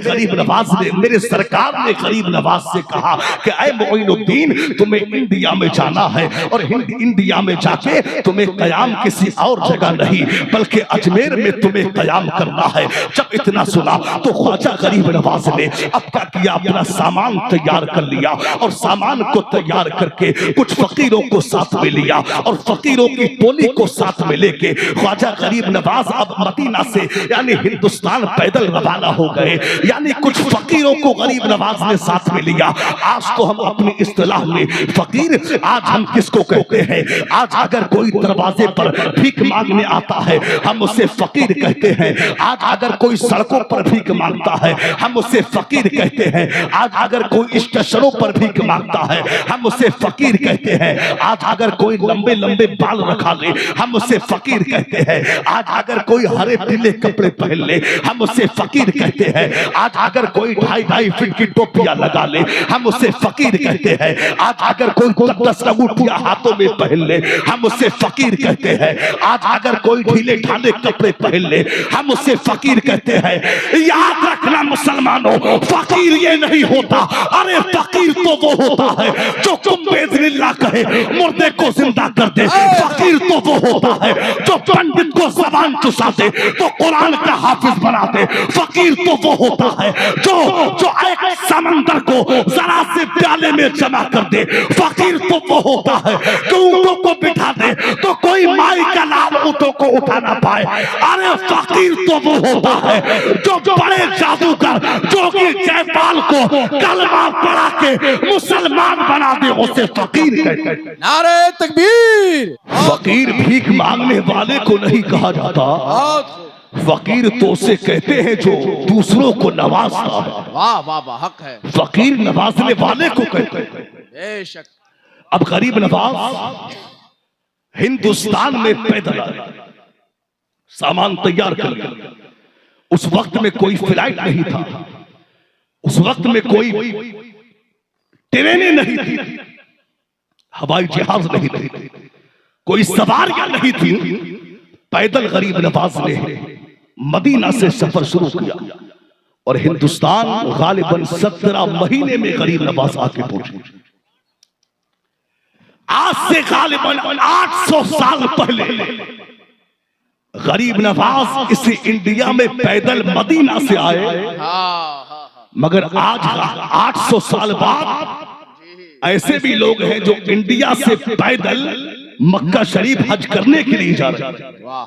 गरीब नवाज ने, मेरे सरकार ने गरीब नवाज से कहा कि ऐ मुईनुद्दीन, तुम्हें इंडिया में जाना है, और इंडिया में जाके तुम्हें कयाम किसी और जगह नहीं बल्कि अजमेर में तुम्हें कयाम करना है। जब इतना सुना तो ख्वाजा गरीब नवाज ने अब क्या किया, अपना सामान तैयार कर लिया, और सामान को तैयार करके कुछ फकीरों को साथ में लिया, और फकीरों की टोली को साथ में लेके ख्वाजा गरीब नवाज अब मदीना से यानी हिंदुस्तान पैदल रवाना हो गए। यानी कुछ फकीरों को गरीब नवाज ने साथ में लिया। आज तो हम अपनी इस्तिलाह में फकीर, आज हम किसको कहते हैं? आज अगर कोई दरवाजे पर भीख मांगने आता है हम उसे फकीर कहते हैं। आज अगर कोई सड़कों पर भीख मांगता है हम उसे फकीर कहते हैं। आज अगर कोई स्टेशनों पर भीख मांगता है हम उसे फकीर कहते हैं। आज अगर कोई लंबे लंबे बाल रखा ले, हम उसे फकीर कहते हैं। आज अगर कोई हरे पीले कपड़े पहन ले, हम उसे फकीर कहते हैं। आज अगर कोई 2.5 फीट की टोपियां लगा ले, हम उसे फकीर कहते हैं। आज अगर कोई 10 अंगूठियां हाथों में पहन ले, हम उसे फकीर कहते हैं। आज अगर कोई ढीले ढाले कपड़े पहन ले, हम उसे फकीर कहते हैं। याद रखना मुसलमानों, फकीर ये नहीं होता, अरे फकीर तो वो होता है जो कुंभेज़िल्लाह कहे मुर्दे को जिंदा कर दे। फकीर तो वो होता है जो पंडित को ज़बान चुसा दे तो कुरान का हाफिज बना दे। फकीर तो वो होता है जो एक समंदर को जरा से प्याले में जमा कर दे। फकीर तो वो होता है जो ऊँटों को बिठा दे तो कोई माई का लाल ऊँटों को उठा ना पाए। अरे फकीर तो वो होता है जो बड़े जादूगर जोगी जयपाल को कलमा पढ़ा के मुसलमान बना दे, उसे फकीर कहते हैं। नारे तकबीर। फकीर भीख मांगने वाले को नहीं कहा जाता, फकीर तो उसे कहते हैं जो दूसरों को नवाजता है। वाह वाह वाह, हक है। फकीर नवाजने वाले को कहते हैं। बेशक। अब गरीब नवाज हिंदुस्तान में पैदल आए, सामान तैयार कर लिया। उस वक्त में कोई फ्लाइट नहीं था, उस वक्त में कोई ट्रेनें नहीं थी, हवाई जहाज नहीं थे, कोई सवारियां नहीं थी। पैदल गरीब नवाज ने मदीना से सफर शुरू किया और हिंदुस्तान गालिबन 17 महीने में गरीब नवाज आके पहुंचे। आज से गालिबन 800 साल पहले गरीब नवाज इस इंडिया में पैदल मदीना से आए, मगर आज 800 साल बाद ऐसे भी लोग हैं जो इंडिया से पैदल मक्का शरीफ हज करने के लिए जा रहे हैं।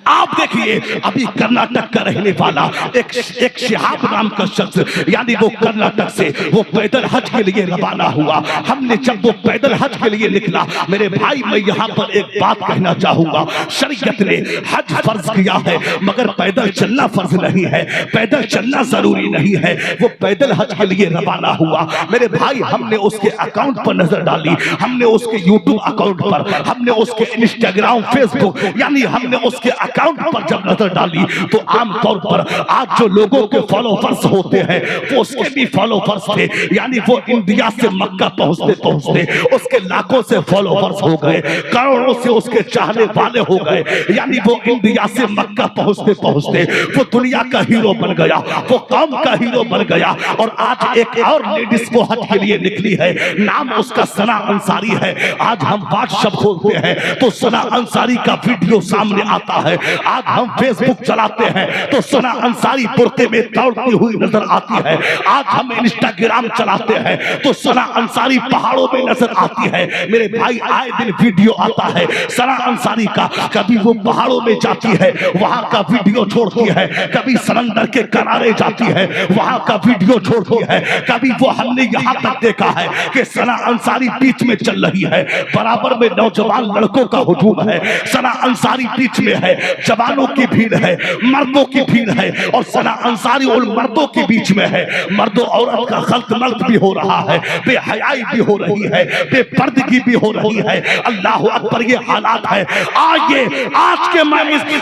आप देखिए, अभी कर्नाटक का रहने वाला एक शिहाब नाम का शख्स, यानी वो कर्नाटक से वो पैदल हज के लिए रवाना हुआ। हमने जब वो पैदल हज के लिए निकला, मेरे भाई मैं यहाँ पर एक बात कहना चाहूंगा, शरीयत ने हज फर्ज किया है मगर पैदल चलना फर्ज नहीं है, पैदल चलना जरूरी नहीं है। वो पैदल हज के लिए रवाना हुआ। मेरे भाई, हमने उसके अकाउंट पर नजर डाली, हमने उसके यूट्यूब अकाउंट पर, हमने उसके इंस्टाग्राम फेसबुक, यानी हमने उसके अकाउंट पर जब नजर डाली तो आमतौर पर आज जो लोगों के फॉलोवर्स होते हैं वो उसके भी फॉलोवर्स थे, यानी वो इंडिया से मक्का पहुंचते पहुंचते उसके लाखों से फॉलोवर्स हो गए, करोड़ों से उसके चाहने वाले हो गए, यानी वो इंडिया से मक्का पहुंचते पहुंचते वो दुनिया का हीरो बन गया, वो कौम का हीरो बन गया। और आज एक और लेडीज को हज के लिए निकली है, नाम उसका सना अंसारी है। आज हम व्हाट्सएप खोलते हैं तो सना अंसारी का वीडियो सामने आता है। आज हम फेसबुक चलाते हैं तो सना अंसारी बुर्के में दौड़ती हुई नजर आती है। आज हम इंस्टाग्राम चलाते हैं तो सना अंसारी पहाड़ों में नजर आती है। मेरे भाई, आए दिन वीडियो आता है सना अंसारी का, कभी वो पहाड़ों में जाती है वहां का वीडियो छोड़ती है, कभी समंदर के किनारे जाती है वहां का वीडियो छोड़ती है, कभी वो हमने यहां तक देखा है कि सना अंसारी बीच में चल रही है, बराबर में नौजवान लड़कों का हुजूम है, सना अंसारी बीच में है, जवानों की भीड़ है, मर्दों की भीड़ है, और सना अंसारी और मर्दों के बीच में है। मर्दों औरत का खल्क मल्क भी हो रहा है, बेहयाई भी हो रही है, बेपर्दगी भी हो रही है। अल्लाह अकबर, ये हालात है। आइए आज के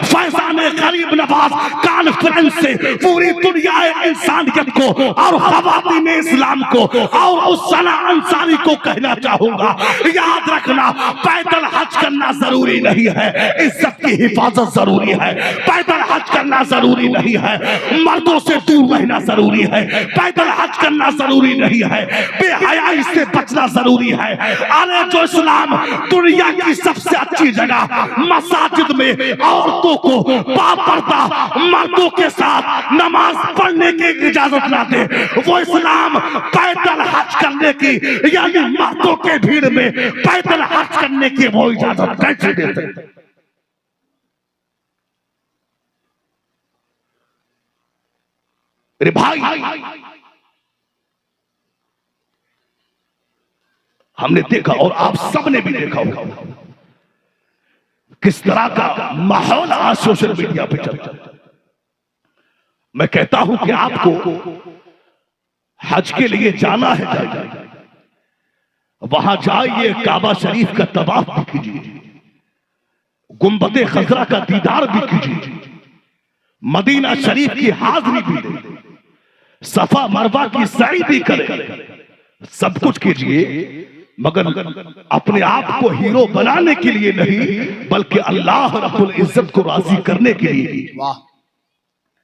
फैजान गरीब नवाज कॉन्फ्रेंस से पूरी दुनिया इंसानियत को और खवातीन इस्लाम को और उस सना अंसारी को कहना चाहूंगा, याद रखना पैदल हज करना जरूरी नहीं है, इज्जत की हिफाजत जरूरी है। पैदल हज करना जरूरी नहीं है, मर्दों से दूर रहना जरूरी है। पैदल हज करना जरूरी नहीं है, बेहयाई से बचना जरूरी है। अरे जो इस्लाम दुनिया की सबसे अच्छी जगह मसाजिद में औरतों को बापर्दा मर्दों के साथ नमाज पढ़ने की इजाजत ना दे, वो इस्लाम पैदल हज करने की, यानी मर्दों के भीड़ में पैदल हज करने की वो इजाजत कैसे देते? मेरे भाई, हमने देखा और आप सबने भी देखा होगा किस तरह का माहौल आज सोशल मीडिया पे चलता है। मैं कहता हूं कि आपको हज के लिए जाना है, वहां जाइए, काबा शरीफ का तवाफ भी कीजिए, गुंबदे खजरा का दीदार भी कीजिए, मदीना शरीफ की हाजिरी भी दे, सफा मरवा की सई भी करे, सब कुछ कीजिए, मगर अपने आप को हीरो बनाने के लिए नहीं, बल्कि अल्लाह रब्बुल इज्जत को राजी करने के लिए। वाह,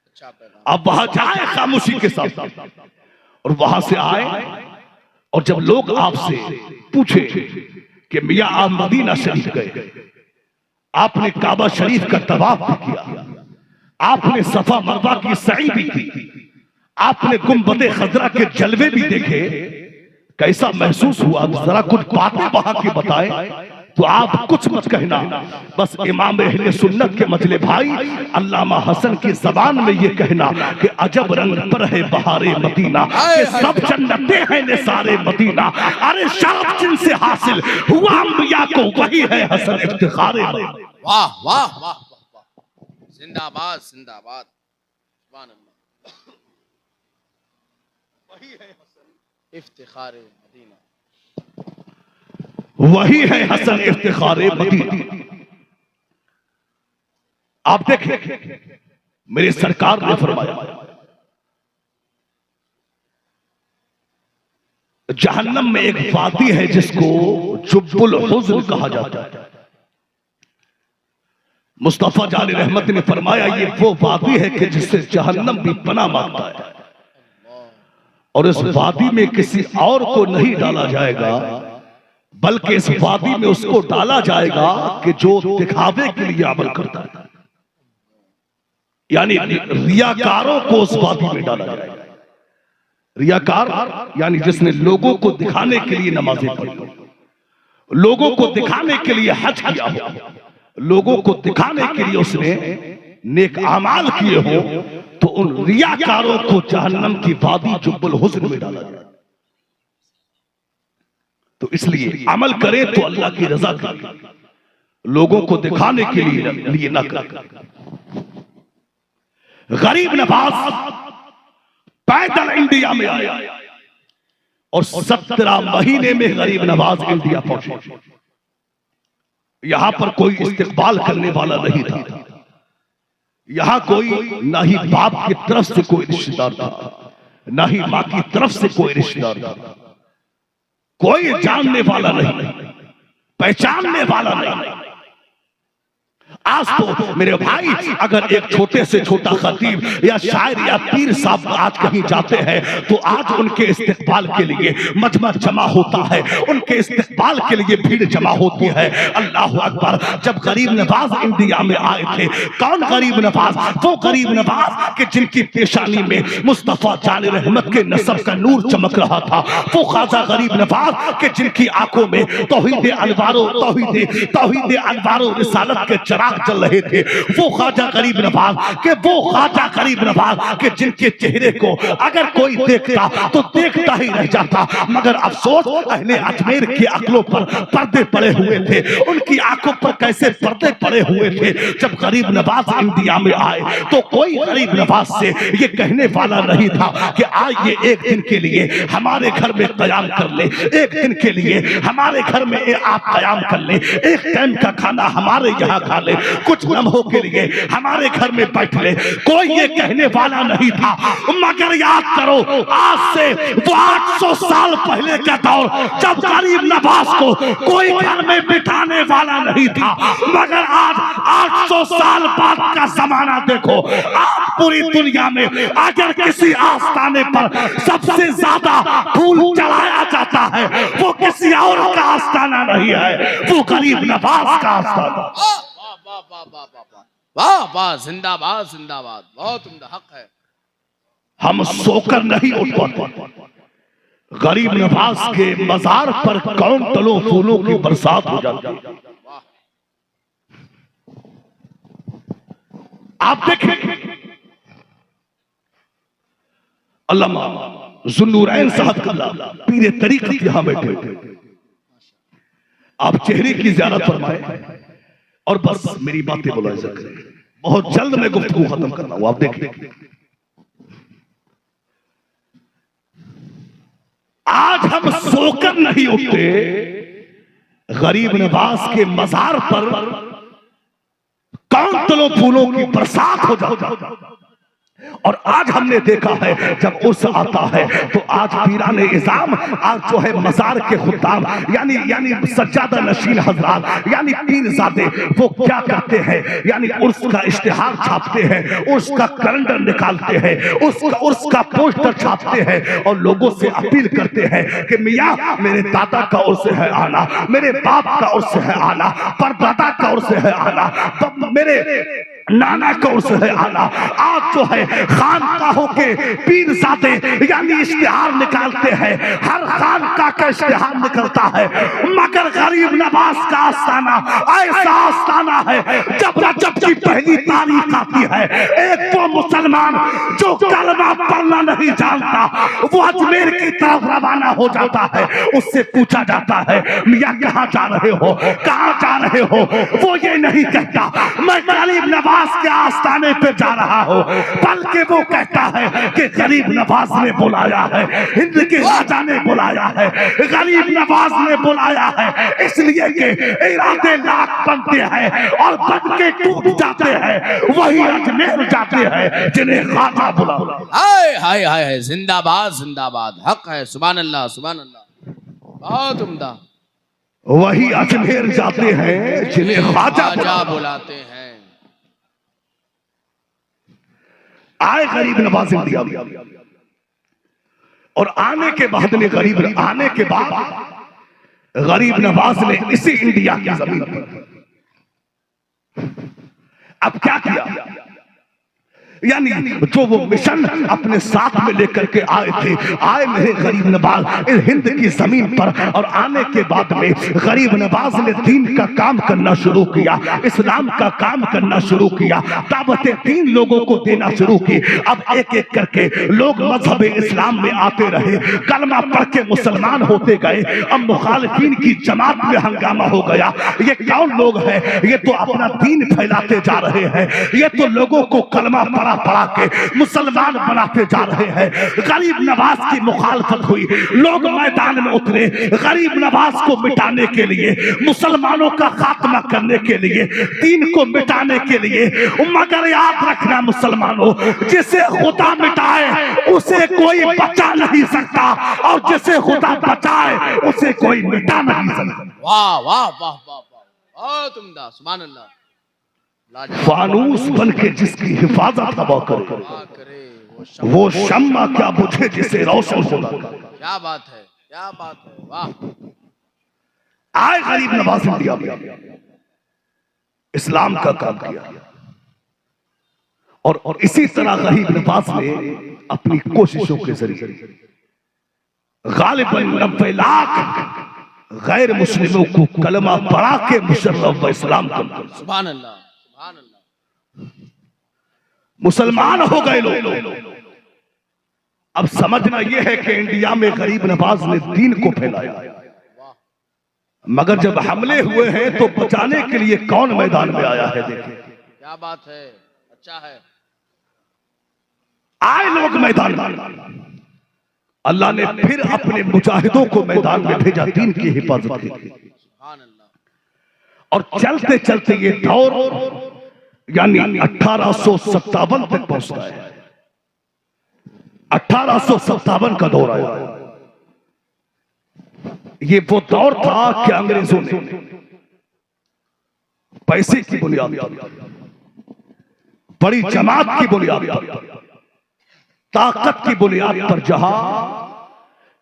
अच्छा पैगाम। अब वहां जाए खामोशी के साथ, और वहां से आए, और जब लोग आपसे पूछे कि मियां आप मदीना शरीफ गए, आपने काबा शरीफ का तवाफ भी किया, आपने सफा मरवा की सई भी की, आपने गुंबदे खजरा के जलवे भी देखे, कैसा महसूस हुआ? जरा कुछ बातें वहां की बताएं। तो आप कुछ मत कहना, बस इमाम अहले सुन्नत के मजले भाई अल्लामा हसन की जबान में ये कहना कि अजब रंग पर है बहारे मदीना, कि सब जन्नते हैं निसारे मदीना, अरे शरफ जिनसे हासिल हुआ अंबिया को वही है हसन इफ्तिखारे। वाह वाह वाह वाह, जिंदाबाद जिंदाबाद, सुभान अल्लाह, वही है हसन इफ्तिखारे मदीना, वही है हसन इफ्तिखारे मदीना। आप देखें, मेरे सरकार ने फरमाया जहन्नम में एक वादी है जिसको जुब्बुल हुज़्न कहा जाता है। मुस्तफा जानी रहमत ने फरमाया ये वो वादी है कि जिससे जहन्नम भी पनाह मांगता है, और इस वादी में किसी और को नहीं डाला जाएगा, बल्कि इस वादी में उसको डाला जाएगा कि जो दिखावे के लिए अमल करता है, यानी रियाकारों को उस वादी में डाला जाएगा। रियाकार यानी जिसने लोगों को दिखाने के लिए नमाजें पढ़ी हो, लोगों को दिखाने के लिए हज किया हो, लोगों को दिखाने के लिए उसने नेक अमाल किए हो, तो उन रियाकारों को जहन्नम की वादी जुब्बुल हुज़्न में डाला जाए। तो इसलिए अमल करें तो अल्लाह की रजा करें, लोगों को दिखाने के लिए ना करें। गरीब नवाज पैदल इंडिया में आया और 17 महीने में गरीब नवाज इंडिया पहुंचे। यहां पर कोई इस्तकबाल करने वाला नहीं था, यहां कोई ना ही बाप की तरफ से कोई रिश्तेदार था, ना ही मां की तरफ से कोई रिश्तेदार था, कोई जानने वाला नहीं, पहचानने वाला नहीं। आज तो मेरे भाई अगर एक छोटे से छोटा खतीब या शायर या पीर साहब आज कहीं जाते हैं तो आज उनके इस्तकबाल के लिए मजमा जमा होता है, उनके इस्तकबाल के लिए भीड़ जमा होती है। अल्लाह अकबर। जब गरीब नवाज इंडिया में आए थे, कौन गरीब नवाज? वो गरीब नवाज के जिनकी पेशानी में मुस्तफा जान रहमत के नसब का नूर चमक रहा था, वो ख्वाजा गरीब नवाज के जिनकी आंखों में तौहीद अनवारो तौहीद अनवारो रिसालत के चराग चल रहे थे, वो ख्वाजा गरीब नवाज के, वो ख्वाजा गरीब नवाज के जिनके चेहरे को अगर कोई देखता तो देखता ही रह जाता। मगर अफसोस अहले अजमेर की अक्लों पर पर्दे पड़े हुए थे, उनकी आंखों पर कैसे पर्दे पड़े हुए थे। जब गरीब नवाज इंडिया में आए तो कोई गरीब नवाज से ये कहने वाला नहीं था कि आइए एक दिन के लिए हमारे घर में कयाम कर ले, एक दिन के लिए हमारे घर में आप कयाम कर ले, एक टाइम का खाना हमारे यहाँ खा ले, कुछ लम्हों के लिए हमारे घर में बैठ ले, कोई ये कहने वाला नहीं था। मगर याद करो, आज से वो 800 साल पहले का दौर जब गरीब नवाज को कोई घर में बिठाने वाला नहीं था, मगर आज 800 साल बाद का जमाना देखो। आज पूरी दुनिया में अगर किसी आस्थाने पर सबसे ज्यादा फूल चढ़ाया जाता है वो किसी और का आस्थाना नहीं है, वो गरीब नवाज का आस्थाना। वाह वाह वाह वाह वाह वाह, जिंदाबाद जिंदाबाद, बहुत उम्दा, हक है। हम सोकर नहीं उठ पाते। गरीब नवाज के मजार पर कौंटलों फूलों की बरसात हो जाती है। आप देखें अल्लामा ज़ुन्नूरैन साहब कल्ला पीरे तरीक़त यहां बैठे, आप चेहरे की ज़ियारत फरमाए और बस मेरी बातें मुलाहिज़ा करें। बहुत जल्द मैं गुफ्तगू खत्म कर रहा हूं। आप देखें आज हम सोकर नहीं उठते, गरीब नवाज के मजार पर कांतलों फूलों की बरसात हो जाती। और आज हमने देखा है जब उर्स आता है तो आज पीरान इज़ाम, आज जो है मजार के खुदाम यानी सज्जादा नशीन हजरात यानी पीरजादे, वो क्या करते हैं, यानी उर्स का इश्तिहार छापते हैं, उर्स का कैलेंडर निकालते हैं, उर्स का पोस्टर छापते हैं और लोगों से अपील करते हैं कि मियाँ मेरे दादा का उर्स है आना, मेरे बाप का उर्स है आना, परदादा का उर्स है आना, मेरे नाना का उर्स है आना। आज जो है खानकाहों के पीरजादे यानी इश्तिहार निकालते हैं, हर खानका का इश्तिहार निकलता है, मगर गरीब नवाज का आस्थाना ऐसा आस्थाना है जब रजब की पहली तारीख आती है, एक वो मुसलमान जो कलमा पढ़ना नहीं जानता वो अजमेर की तरफ रवाना हो जाता है। उससे पूछा जाता है मियाँ कहाँ जा रहे हो, कहाँ जा रहे हो, वो ये नहीं कहता मैं गरीब नवाज के आस्थाने पे जा रहा हूँ, बल्कि वो कहता है कि गरीब नवाज ने बुलाया है, हिंद के राजा ने बुलाया है, गरीब नवाज ने बुलाया है, इसलिए कि इरादे लाख बनते हैं और बन के टूट जाते हैं, वही अजमेर जाते हैं जिन्हें ख्वाजा बुलाया। हाय हाय हाय हाय, जिंदाबाद जिंदाबाद, हक है, सुभान अल्लाह सुभान अल्लाह, बहुत उम्दा। वही अजमेर जाते हैं जिन्हें ख्वाजा बुलाते हैं। आए गरीब नवाज इंडिया और आने के बाद ने गरीब नवाज ने इसी इंडिया की जमीन पर अब क्या किया, यानी जो वो मिशन अपने साथ में लेकर के आए थे, आए मेरे गरीब नवाज इस हिंद की जमीन पर, और आने के बाद में गरीब नवाज ने दीन का काम करना शुरू किया, इस्लाम का काम करना शुरू किया, दावतें दीन लोगों को देना शुरू की। अब एक एक करके लोग मजहब इस्लाम में आते रहे, कलमा पढ़ के मुसलमान होते गए। अब मुखालिफिन की जमात में हंगामा हो गया, ये कौन लोग हैं, ये तो अपना दीन फैलाते जा रहे हैं, ये तो लोगों को कलमा पढ़ा के मुसलमान बनाते जा रहे हैं। गरीब नवाज की मुखालफत हुई, लोग मैदान में उतरे गरीब नवाज को मिटाने के लिए, मुसलमानों का खात्मा करने के लिए, दीन को मिटाने के लिए। मगर याद रखना मुसलमानों, जिसे खुदा मिटाए उसे कोई बचा नहीं सकता, और जिसे खुदा बचाए उसे कोई मिटा नहीं सकता। वाह वाह वाह वाह वाह, बहुत उम्दा, सुभान अल्लाह। फानूस बन के जिसकी हिफाजत हवा करे, वो शम्मा क्या बुझे जिसे रोशन होना। क्या बात है, क्या बात है, वाह। आए गरीब नवाज इंडिया में इस्लाम का काम किया, और इसी तरह गरीब नवाज ने अपनी कोशिशों के जरिए गालिबन 90 लाख गैर मुस्लिमों को कलमा पढ़ा के मुशर्रफ व इस्लाम का, सुभान अल्लाह, मुसलमान हो गए लोग। अब समझना यह है कि इंडिया में गरीब नवाज ने दीन को फैलाया, मगर जब हमले हुए हैं तो बचाने के लिए कौन मैदान में आया है। देखिए क्या बात है, अच्छा है। आए लोग मैदान में, अल्लाह ने फिर अपने मुजाहिदों को मैदान में भेजा दीन की हिफाजत के लिए, और चलते चलते ये दौर यानी 1857 तक पहुंचता है। 1857 का दौर आया। ये वो दौर था कि अंग्रेजों ने पैसे की बुनियाद पर, बड़ी जमात की बुनियाद पर, ताकत की बुनियाद पर जहां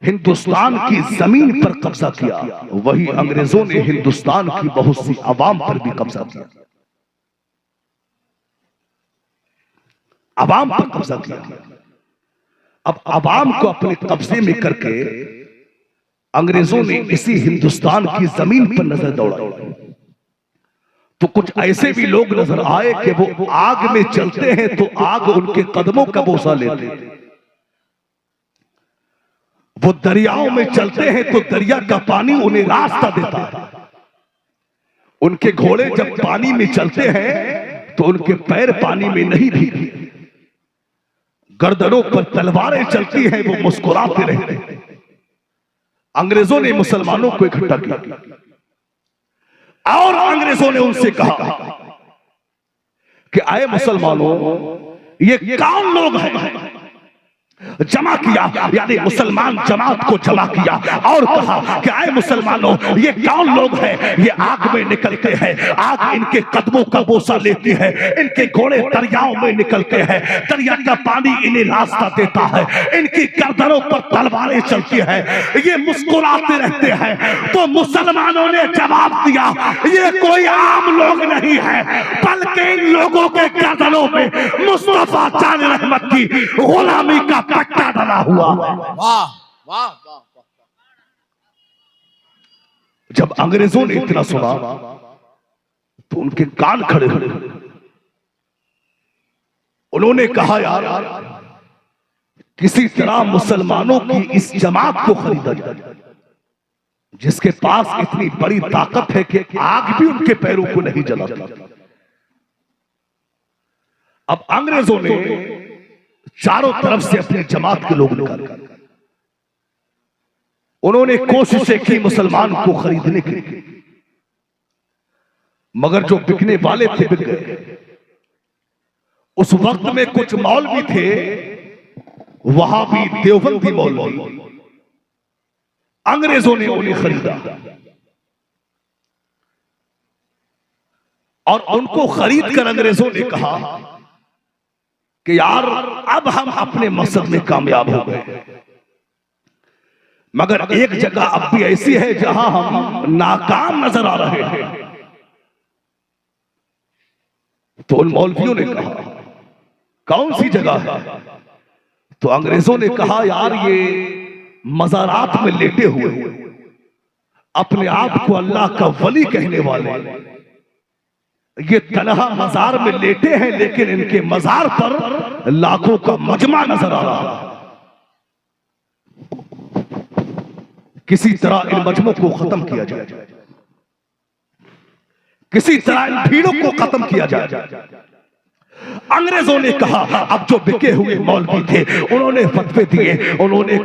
हिंदुस्तान की जमीन पर कब्जा किया, वही अंग्रेजों ने हिंदुस्तान की बहुत सी अवाम पर भी कब्जा किया, अवाम पर कब्जा किया। अब अवाम को अपने कब्जे में करके अंग्रेजों ने इसी हिंदुस्तान की जमीन पर नजर दौड़ाई, तो कुछ ऐसे भी लोग नजर आए कि वो आग में चलते हैं तो आग उनके कदमों का बोसा लेते, वो दरियाओं में चलते हैं तो दरिया का पानी उन्हें रास्ता देता है। उनके घोड़े जब पानी में चलते हैं तो उनके पैर पानी में नहीं भीगते, गर्दनों पर तलवारें चलती हैं, वो मुस्कुराते रहते हैं। अंग्रेजों ने मुसलमानों को इकट्ठा किया और अंग्रेजों ने उनसे कहा कि आए मुसलमानों, ये कौन लोग हैं? जमा किया, यानी मुसलमान जमात को जमा किया और कहा कि आए मुसलमानों, ये कौन लोग हैं? ये आग में निकलते हैं, आग इनके कदमों का बोसा लेती है, इनके घोड़े दरियाओं में निकलते हैं, दरिया का पानी इन्हें रास्ता देता है, इनकी गर्दनों पर तलवारें चलती हैं, ये मुस्कुराते रहते हैं। तो मुसलमानों ने जवाब दिया, ये कोई आम लोग नहीं है, बल्कि इन लोगों के गर्दनों में मुस्तफा जान रहमत की गुलामी का पट्टा डाला हुआ। वाह वाह वाह। जब अंग्रेजों ने इतना सुना तो उनके कान खड़े हुए। उन्होंने कहा, यार किसी तरह मुसलमानों की इस जमात को खरीदा जाए, जिसके पास इतनी बड़ी ताकत है कि आग भी उनके पैरों को नहीं जलाती। अब अंग्रेजों ने चारों तरफ से अपने जमात के लोग निकाले। उन्होंने कोशिशें की मुसलमान को खरीदने की, मगर जो बिकने वाले थे बिक गए। उस वक्त में कुछ मौलवी थे, वहां भी देवबंदी मौलवी, अंग्रेजों ने उन्हें खरीदा और उनको खरीद कर अंग्रेजों ने कहा कि यार अब हम अपने मकसद में कामयाब हो गए, मगर एक जगह अब भी ऐसी है जहां हम नाकाम नजर आ रहे हैं। तो उन मौलवियों ने कहा, कौन सी जगह है? तो अंग्रेजों ने कहा, यार ये मज़ारात में लेटे हुए अपने आप को अल्लाह का वली कहने वाले, ये तनहा मजार में लेटे हैं, लेकिन इनके मजार पर लाखों का मजमा नजर आ रहा है। किसी तरह इन मजमों को खत्म किया जाए, किसी तरह इन भीड़ों को खत्म किया जाए। अंग्रेजों ने कहा, अब जो बिके हुए मौलवी थे उन्होंने फतवे दिए, उन्होंने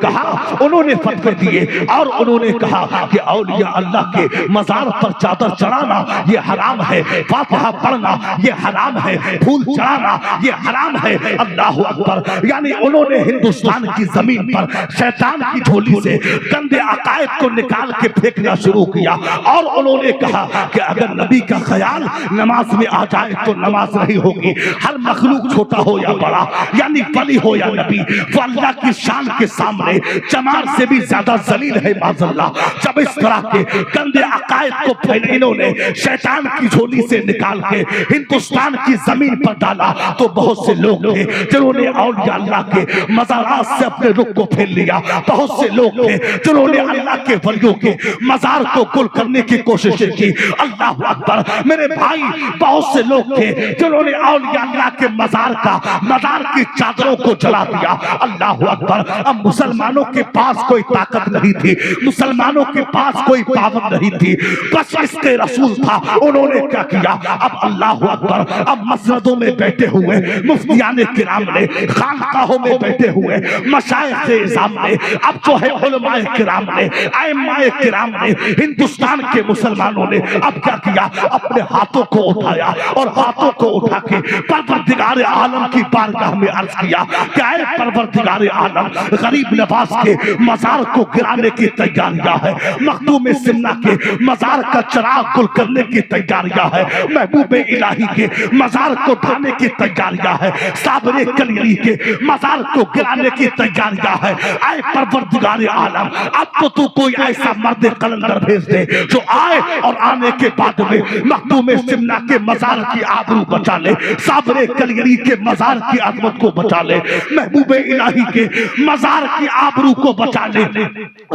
फतवे दिए और उन्होंने कहा कि औलिया अल्लाह के मजार पर चादर चढ़ाना ये हराम है, फातिहा पढ़ना ये हराम है, फूल चढ़ाना ये हराम है। अल्लाह अकबर। यानी उन्होंने हिंदुस्तान की जमीन पर शैतान की झोली से गंदे अकायद को निकाल के फेंकना शुरू किया और उन्होंने कहा कि अगर नबी का ख्याल नमाज में आ जाए तो नमाज नहीं होगी। हर मखलूक छोटा हो या बड़ा, यानी वली हो या नबी, वो अल्लाह की शान के सामने चमार से भी ज्यादा जलील है माज़अल्लाह। जब इस तरह के गंदे अकायद को पहले इन्होंने शैतान की झोली से निकाल के हिंदुस्तान की जमीन पर डाला तो बहुत से लोग थे जिन्होंने औलिया अल्लाह के मज़ारात से अपने रुख को फेर लिया। बहुत से लोग थे जिन्होंने अल्लाह के वलियों के मजार को गुल करने की कोशिश की। अल्लाह अकबर। मेरे भाई, बहुत से लोग थे जिन्होंने औलिया अल्लाह के मजार की चादरों को जला दिया। अल्लाह अकबर। अब मुसलमानों के पास कोई ताकत नहीं थी, मुसलमानों के पास कोई पावर नहीं थी, बस इसके रसूल था। उन्होंने क्या किया? अब अल्लाह अकबर, अब मस्जिदों में बैठे हुए मुफ्तियाने किराम ने, खानकाहों में बैठे हुए मशाइख इज़ाम ने, अब जो है उलमाए किराम ने, आइम्माए किराम ने, हिंदुस्तान के मुसलमानों ने अब क्या किया? अपने हाथों को उठाया और हाथों को उठा के परवरदिगार आलम की बारगाह में अर्ज किया कि ऐ परवरदिगार आलम, गरीब नवाज के मजार को गिराने की तैयारियां है, मखदूम सिन्ना के मजार का चिराग गुल करने की तैयारियां है, महबूब इलाही के मजार को ढाने की तैयारियां है, साबरे कलियरी के मजार को गिराने की तैयारियां है। ऐ परवरदिगार आलम, अब तो तू कोई ऐसा मर्द कलंदर भेज दे जो आए और आने के बाद में मखदूम सिन्ना के मजार की आबरू बचा ले, साबरे कलियरी के मजार की अजमत को बचा ले, महबूब इलाही के मजार की आबरू को बचा ले।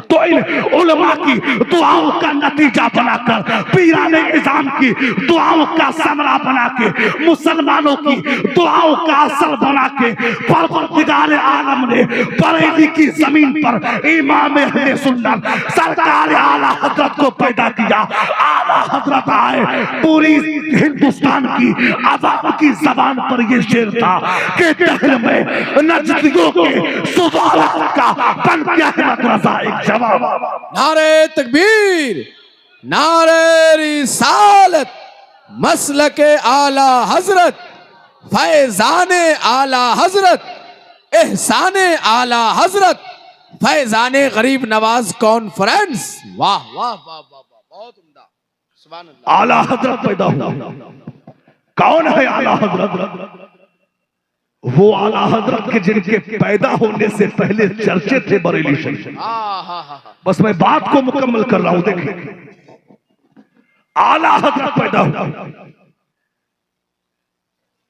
तो इन उलमा की दुआओं का नतीजा बनाकर, पीराने इज़ाम की दुआओं का समरा बना के, मुसलमानों की दुआओं का असर बना के परवरदिगार आलम ने बरेली की जमीन पर इमाम अहले सुन्नत सरकार आला हजरत को पैदा किया। आला हजरत आए, पूरी हिंदुस्तान की आवाम की ज़बान जबान पर ये शेर था कि दहर में नजदियों के सुवालात का बन गया है मदरसा एक जवाब। नारे तकबीर, नारे रिसालत, मसलके आला हजरत, फैजाने आला हजरत, एहसाने आला हजरत, फैजाने गरीब नवाज कॉन्फ्रेंस। वाह वाह वाह वाह वाह, बहुत उम्दा, सुभान अल्लाह। आला हजरत पैदा हुआ। कौन है आला हजरत? वो आला हजरत के जिनके पैदा होने से पहले चर्चे थे बरेली शरीफ। बस मैं बात को मुकम्मल कर रहा हूं। देखिए, आला हजरत पैदा हुआ।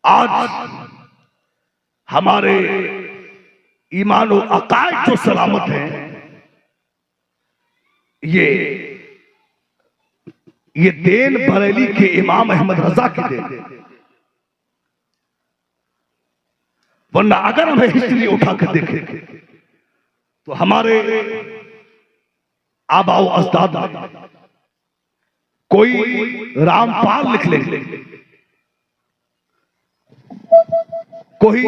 आज हमारे ईमान और अकायद जो सलामत है, ये देन बरेली के इमाम अहमद रजा की देन। वरना अगर हमें हिस्ट्री उठाकर देखें तो हमारे आबाओ अजदाद कोई रामपाल लिख ले, कोई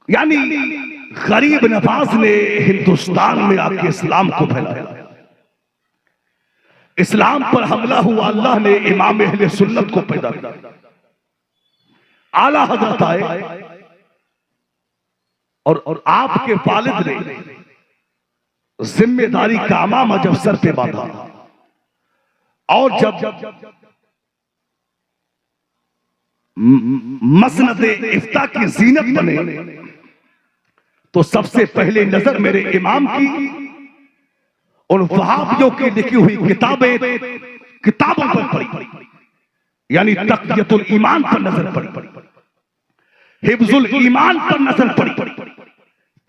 यानी गरीब नवाज ने हिंदुस्तान में आके इस्लाम को फैलाया। इस्लाम पर हमला हुआ, अल्लाह ने इमाम अहले सुन्नत को पैदा किया। आला हजरत आए और आपके वालिद ने जिम्मेदारी का अमामा जब सर पे बांधा और जब मसनद इफ्ता की जीनत बने तो सबसे पहले नजर मेरे इमाम की उन वहाबियों की लिखी हुई किताबों पर पड़ी, यानी तक़ियतुल ईमान पर नजर पड़ी, हिफ्जुल ईमान पर नजर पड़ी,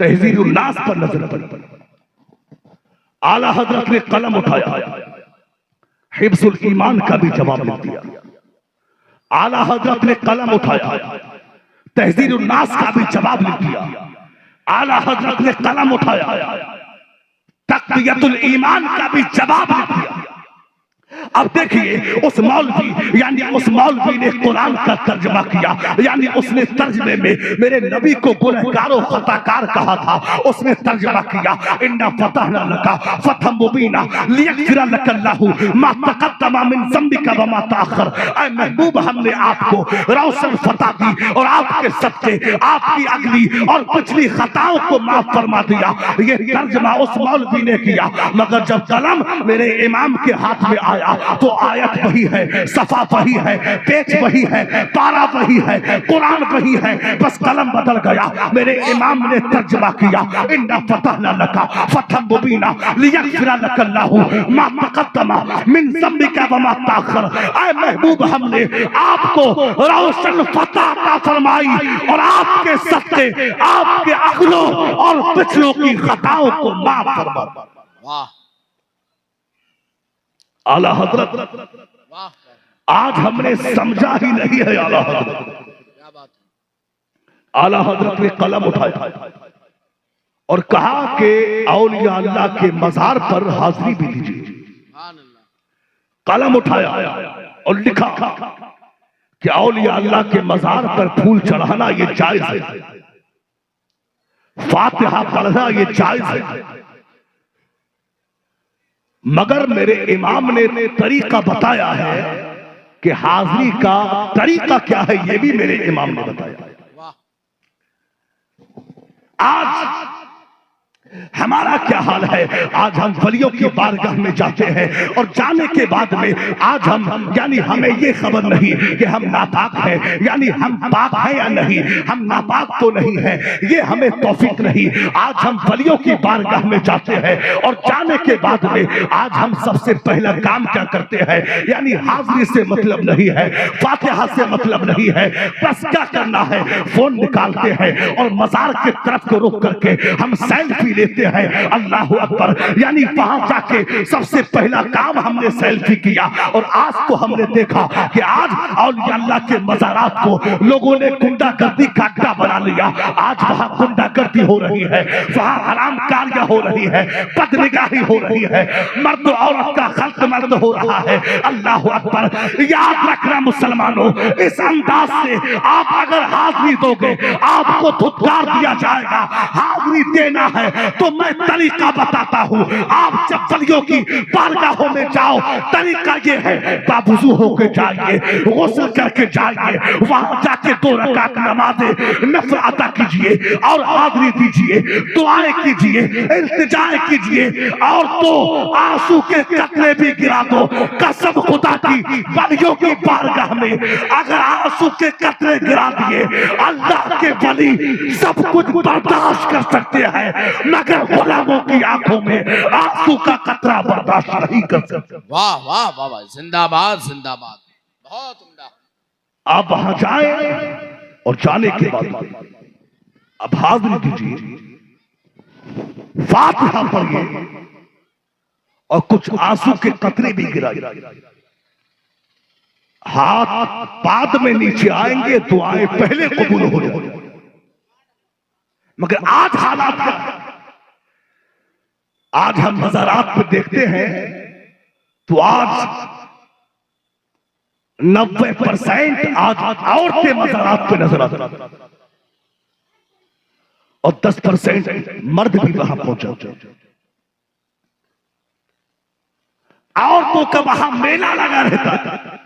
तहज़ीरुन नास पर नजर पड़ी। आला हजरत ने कलम उठाया, हिफ्जुल ईमान का भी जवाब लिख दिया। आला हजरत ने कलम उठाया, तहज़ीरुन नास का भी जवाब लिख दिया। आला हजरत ने कलम उठाया, तक़ियतुल ईमान का भी जवाब लिख दिया। अब देखिए, उस मौलवी यानी उस मौलवी ने कुरान का तर्जमा किया, यानी उसने तर्जमे में मेरे नबी को गुनहगार और खताकार कहा था। उसने तर्जमा किया, इन्ना फतहना लका फतहम मुबीना लियगफिर लक अल्लाहु मा तक़द्दम मिन ज़ंबिका व मा तअख़्ख़र। ऐ महबूब, हमने आपको रोशन फतह दी और आपके सत्ते, आपकी अगली और पिछली खताओं को माफ फरमा दिया। ये तर्जमा उस मौलवी ने किया, मगर जब कलम मेरे इमाम के हाथ में आया तो आयत वही है, सफा वही है, पेज वही है, पारा वही है, कुरान वही है, बस कलम बदल गया। मेरे इमाम ने तर्जुमा किया, इन्ना फतहना लका फतहम मुबीना लियगफिर लक अल्लाहु मा तक़द्दम मिन ज़ंबिका व मा तअख़्ख़र। ऐ महबूब, हमने आपको रोशन फतह अता फरमाई और आपके सत्ते, आपके अगलों और पिछलों की खताओं को माफ फरमा। वाह आला हजरत, आज हमने समझा ही नहीं है आला हजरत। क्या बात है। आला हजरत ने कलम उठाया और कहा कि औलिया अल्लाह के मजार पर हाजिरी भी दीजिए। कलम उठाया और लिखा कि औलिया अल्लाह के मजार पर फूल चढ़ाना ये जायज है, फातिहा पढ़ना ये जायज है, मगर मेरे इमाम ने तरीका बताया है कि हाजिरी का तरीका क्या है, यह भी मेरे इमाम ने बताया। आज हमारा क्या हाल है? आज हम वलियों की बारगाह में जाते हैं और जाने के बाद में आज हम यानी हमें ये खबर नहीं कि हम नापाक हैं, यानी हम पाक हैं या नहीं, हम नापाक तो नहीं है, ये हमें तौफीक नहीं। आज हम वलियों की बारगाह में जाते हैं और जाने के बाद में आज हम सबसे पहला काम क्या करते हैं, यानी हाजिरी से मतलब नहीं है, फातिहा से मतलब नहीं है, बस क्या करना है, फोन निकालते हैं और मजार की तरफ को रुक करके हम सेल्फी लेते हैं। अल्लाह अकबर। यानी वहां जाके सबसे पहला काम हमने सेल्फी किया। और आज तो हमने देखा कि आज औलिया अल्लाह के मज़ारात को लोगों ने गुंडागर्दी का अड्डा बना लिया। आज वहां गुंडागर्दी हो रही है, वहां हराम कारियां हो रही है, बदनिगाही हो रही है, मर्द औरत का खल्क मर्द हो रहा है। अल्लाह अकबर। याद रखना मुसलमानों, इस अंदाज से आप अगर हाजिरी दोगे आपको धुतकार दिया जाएगा। हाजिरी देना है तो मैं तरीका बताता हूँ। आप जब वलियों की बारगाहों में जाओ, तरीका ये है, बावुज़ू होकर जाइए, गुस्ल करके जाइए, वहां जाके 2 रकात नमाज़े नफ़ल अदा कीजिए और हाजिरी दीजिए, दुआएं कीजिए, इल्तिजाएं कीजिए और तो आंसू के कतरे भी गिरा दो। कसम खुदा की, वलियों की बारगाह में अगर आंसू के कतरे गिरा दिए, अल्लाह के वली सब कुछ बर्दाश्त कर सकते हैं, मगर गुलामों की आंखों में आंसू का कतरा बर्दाश्त नहीं कर सकते। वाह वाह वाह वाह, जिंदाबाद जिंदाबाद, बहुत उम्दा। आप वहां जाए और जाने के बाद अब हाजिरी दीजिए, फातिहा पढ़िए और कुछ आंसू के कतरे भी गिराइए। हाथ बाद में नीचे आएंगे, दुआएं पहले कबूल हो जाएंगी। मगर आज हालात क्या, आज हम मज़ारात पे देखते हैं तो आज 90% आज औरतें मज़ारात पे नजर आती और 10% मर्द भी वहां पहुंचा। औरतों का वहां मेला लगा रहता है।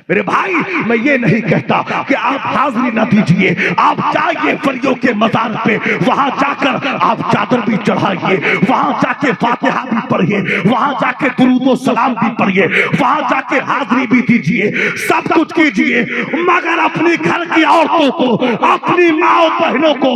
मेरे भाई, मैं ये नहीं कहता कि आप हाजिरी ना दीजिए, आप जाइए वलियों के मज़ार पे, वहां जाकर आप चादर भी चढ़ाइए, वहां जाके फातिहा भी पढ़िए, वहां जाके दुरूद व सलाम भी पढ़िए, वहां जाके हाजिरी भी दीजिए, सब कुछ कीजिए, मगर अपने घर की औरतों को, अपनी माँ बहनों को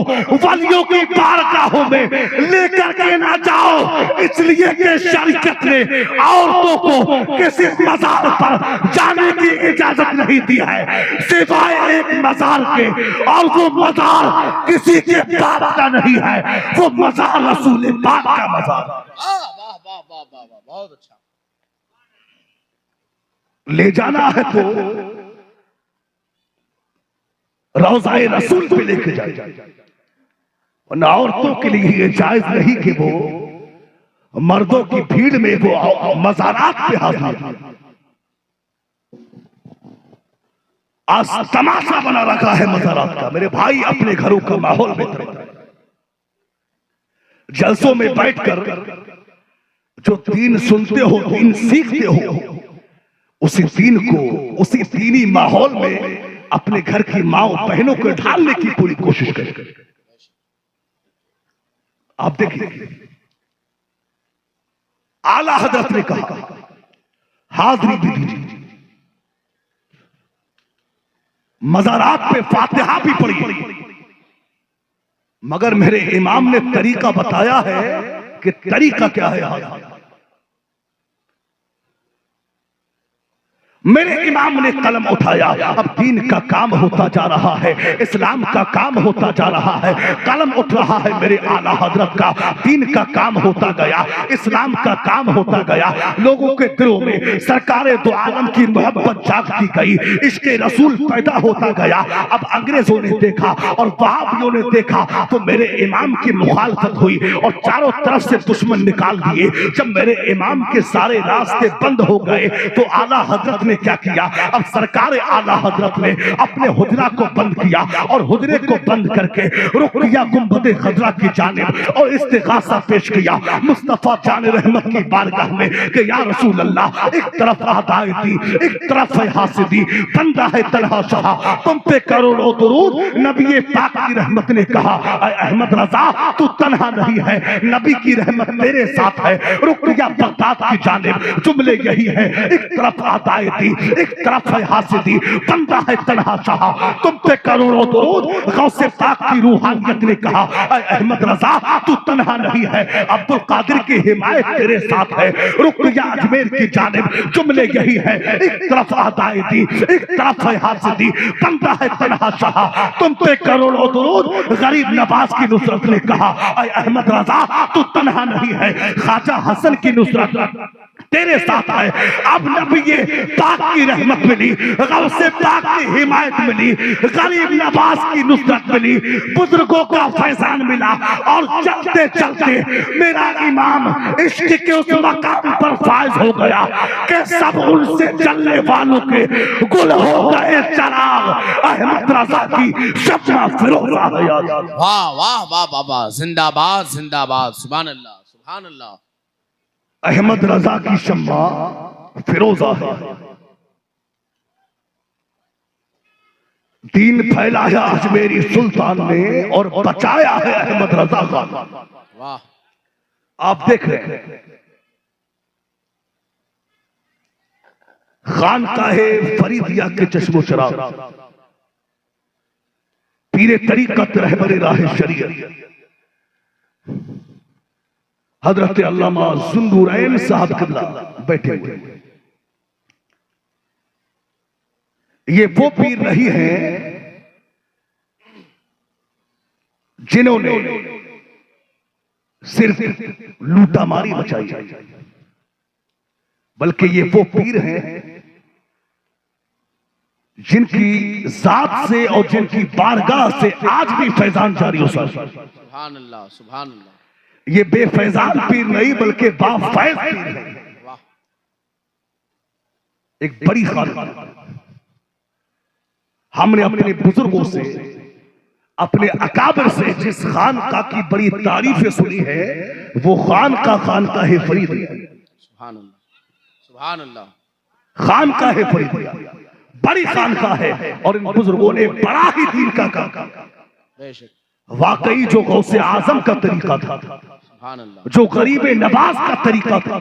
वलियों की बारगाहों में लेकर के ना जाओ, इसलिए कि शरीयत ने औरतों को किसी मज़ार पर जाने की इजाजत नहीं दी है सिवाय एक मज़ार के, और वो मज़ार किसी के बाप का नहीं है, वो मज़ार रसूल पाक का मज़ार। वाह वाह वाह वाह वाह वाह, बहुत अच्छा। ले जाना है तो रौज़ाए रसूल पे लेके जाए, और औरतों के लिए ये जायज नहीं कि वो मर्दों की भीड़ में वो मज़ारात पे हाजिर हो। आज तमाशा बना रखा है मज़ारात का। मेरे भाई, अपने घरों का माहौल बेहतर है। जलसों में बैठकर जो दीन सुनते हो, दीन सीखते हो, उसी दीन को, उसी दीनी माहौल में अपने घर की माँ बहनों को ढालने की पूरी कोशिश करें। आप देखिए, आला हजरत ने कहा हाजिरी भी दीजिए, मज़ारात पे फातिहा भी पढ़िए, मगर मेरे इमाम ने तरीका बताया है कि तरीका क्या है। मेरे इमाम ने कलम उठाया। अब दीन का काम होता जा रहा है, इस्लाम का काम होता जा रहा है, कलम उठ रहा है मेरे आला हजरत का। दीन का काम होता गया, इस्लाम का काम होता गया, लोगों के दिलों में सरकार दो आलम की मोहब्बत जागती गई, इसके रसूल पैदा होता गया। अब अंग्रेजों ने देखा और वहाबियों ने देखा तो मेरे इमाम की मुखालफत हुई और चारों तरफ से दुश्मन निकाल दिए। जब मेरे इमाम के सारे रास्ते बंद हो गए तो आला हजरत ने क्या किया, अब सरकार आला हजरत ने अपने हुजरा को बंद किया और हुजरे को बंद करके रुक किया गुंबद खजरा की जानिब और इस्तिगासा पेश किया मुस्तफा जान रहमत की बारगाह में कि या रसूल अल्लाह, एक तरफ आदायती, एक तरफ है हासिदी, बंदा है तलहा शाह, तुम पे करोड़ों दुरूद। नबी पाक की रहमत ने कहा अहमद रजा तू तन्हा नहीं है, नबी की रहमत तेरे साथ है। रुक किया बगदाद की जानिब, जुमले यही है, एक तरफ आदायती, नहीं, एक तरफ है हासिदी, बंदा है तन्हा शाह, तुम पे करोड़ों दुरूद। गौसे पाक की रूहानियत ने कहा, अहमद रजा तू तन्हा नहीं है, अब्दुल कादिर की हिमायत तेरे साथ है। रुकया अजमेर की जानिब जुमले यही है, एक तरफ आदाए दी, एक तरफ है हासिदी, बंदा है तन्हा शाह, तुम पे करोड़ों दुरूद। गरीब नवाज की नुसरत ने कहा, अहमद रजा तू तन्हा नहीं है, ख्वाजा हसन की नुसरत तेरे साथ है। अब नबी पाक की रहमत मिली, गौसे पाक की हिमायत मिली, गरीब नवाज की नुसरत मिली, बुजुर्गों का फैजान मिला, और चलते चलते मेरा इमाम इश्क के उस मकाम पर फायज हो गया कि सब उनसे जलने वालों के गुल हो गए चराग। अहमद रजा की शम्मा फिरोजा है। वाह वाह वाह बाबा, जिंदाबाद जिंदाबाद, सुभान अल्लाह सुभान अल्लाह। अहमद रजा की शम्मा फिरोजा है। दीन फैलाया अजमेरी सुल्तान ने और बचाया है अहमद रजा का। वाह, आप देख रहे हैं खानकाहे फरीदिया के चश्मो चराग, पीरे तरीकत रहबरे राह शरीयत हजरत अल्लामा ज़ुन्नूरैन साहब किबला बैठे हुए। ये वो पीर नहीं है जिन्होंने सिर्फ लूटामारी मचाई, बल्कि ये वो पीर हैं जिनकी जात से और जिनकी बारगाह से आज भी फैजान जारी हो सकता है। सुभान अल्लाह सुभान अल्लाह। ये बेफैजान पीर नहीं बल्कि बाफैज पीर है। वाह, एक बड़ी खानका हमने अपने बुजुर्गों से, अपने अकाबिर से जिस खानका की बड़ी तारीफें सुनी है, वो खानका है फरीदिया। सुभान अल्लाह सुभान अल्लाह। खानका है फरीदिया बड़ी खानका है, और इन बुजुर्गों ने बड़ा ही दीन का काम किया। बेशक, वाकई जो गौसे आजम का तरीका था, सुभान अल्लाह, जो गरीब नवाज का तरीका था,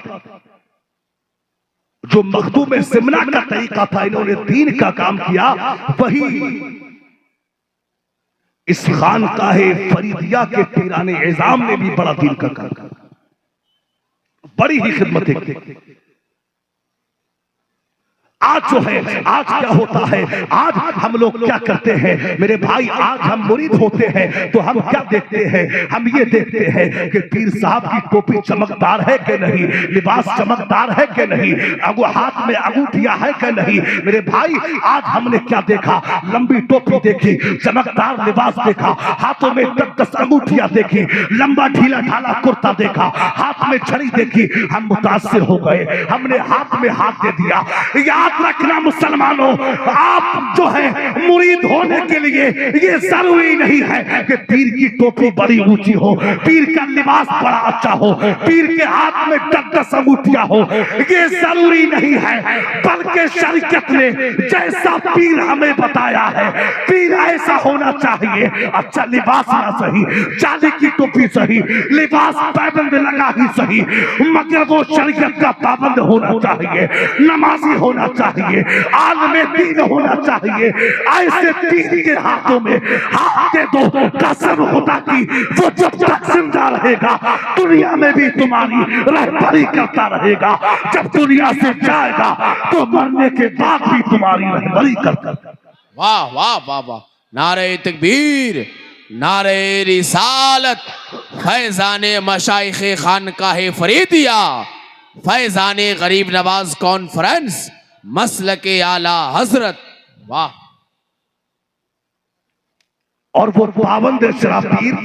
जो मखदूम सिमना का तरीका था, इन्होंने दीन का काम किया। वही इस खानकाहे फरीदिया के पीराने एजाम ने भी बड़ा दीन का काम किया, बड़ी ही खिदमत की। आज जो है, आज क्या होता है, आज हम लोग क्या करते हैं मेरे भाई, आज हम मुरीद होते हैं तो हम क्या देखते हैं, हम ये देखते हैं कि पीर साहब की टोपी चमकदार है कि नहीं, लिबास चमकदार है कि नहीं, हाथ में अंगूठियां है कि नहीं। मेरे भाई आज हमने क्या देखा, लंबी टोपी देखी, चमकदार लिबास देखा, हाथों में 10 अंगूठियां देखी, लंबा ढीला ढाला कुर्ता देखा, हाथ में छड़ी देखी, हम मुतासिर हो गए, हमने हाथ में हाथ दे दिया। याद रखना मुसलमानों, आप जो है मुरीद होने के लिए ये जरूरी नहीं है कि पीर की टोपी बड़ी ऊंची हो, पीर का लिबास बड़ा अच्छा हो, पीर के हाथ में 10 अंगूठियां हो, ये जरूरी नहीं है। बल्कि शरीयत ने जैसा पीर हमें बताया है, पीर ऐसा होना चाहिए। अच्छा लिबास ना सही, चांदी की टोपी सही, लिबास पाबंद लगा ही सही, मगर वो शरीयत का पाबंद होना चाहिए, नमाजी होना चाहिए, आलमे दीन होना चाहिए। ऐसे पीर के हाथों में हाथ दे दो, कसम खुदा की वो जब तक जिंदा रहेगा दुनिया में भी तुम्हारी रहबरी करता रहेगा, जब दुनिया से जाएगा तो मरने के बाद भी तुम्हारी रहबरी करता। वाह वाह वाह वाह, नारे तकबीर, नारे रिसालत, फैजाने मशाइखे खानकाहे फरीदिया, फैजाने गरीब नवाज कॉन्फ्रेंस, मसलके आला हजरत। वाह, और वो पाबंद शराब पीर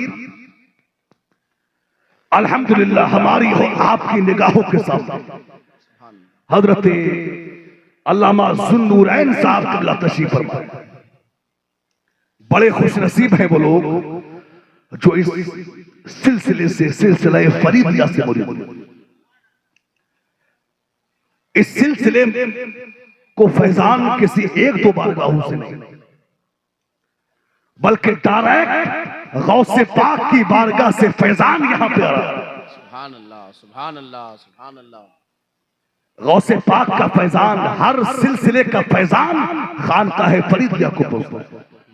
अल्हम्दुलिल्लाह हमारी और आपकी निगाहों के सामने हजरत अल्लामा ज़ुन्नूरैन साहब क़िबला तशरीफ फरमाए। बड़े खुश नसीब हैं वो लोग जो इस सिलसिले से, सिलसिला फरीदिया से मुरीद, इस सिलसिले को फैजान किसी 1-2 बारगाहों से नहीं, बल्कि डायरेक्ट गौसे पाक की बारगाह से फैजान यहां पे आ रहा है। सुभान अल्लाह सुभान अल्लाह सुभान अल्लाह। गौसे पाक का फैजान, हर सिलसिले का फैजान खानकाह फरीद याकूब,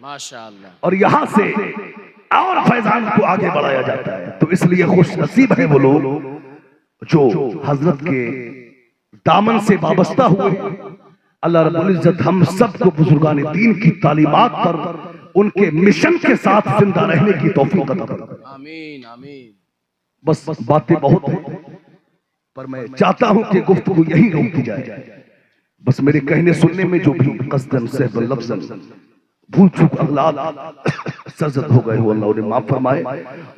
माशाअल्लाह। और यहां से और फैजान को आगे बढ़ाया जाता है। तो इसलिए खुश नसीब है वो लोग जो हजरत के दामन से वाबस्ता हुए। अल्लाह रब्बुल इज्जत हम सबको बुजुर्गान दीन की तालीमात पर उनके मिशन के साथ जिंदा रहने की तौफीक अता फरमाए। आमीन आमीन। बस बातें बहुत हैं, पर मैं चाहता हूं कि गुफ्तगू यहीं रोक दी जाए। बस मेरे कहने सुनने में जो भी कसदन सहबन लफ्ज़न भूल चूक अगलात सजद हो गए हो, अल्लाह उन्हें माफ फरमाए।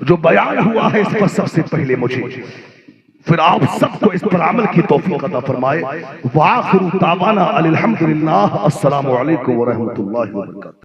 जो बयान हुआ है इस पर सबसे पहले मुझे, फिर आप सबको इस पर अमल की तौफीक अता फरमाए। व आखिरु दावाना अनिल हम्दुलिल्लाह, अस्सलामु अलैकुम व रहमतुल्लाहि व बरकातहू।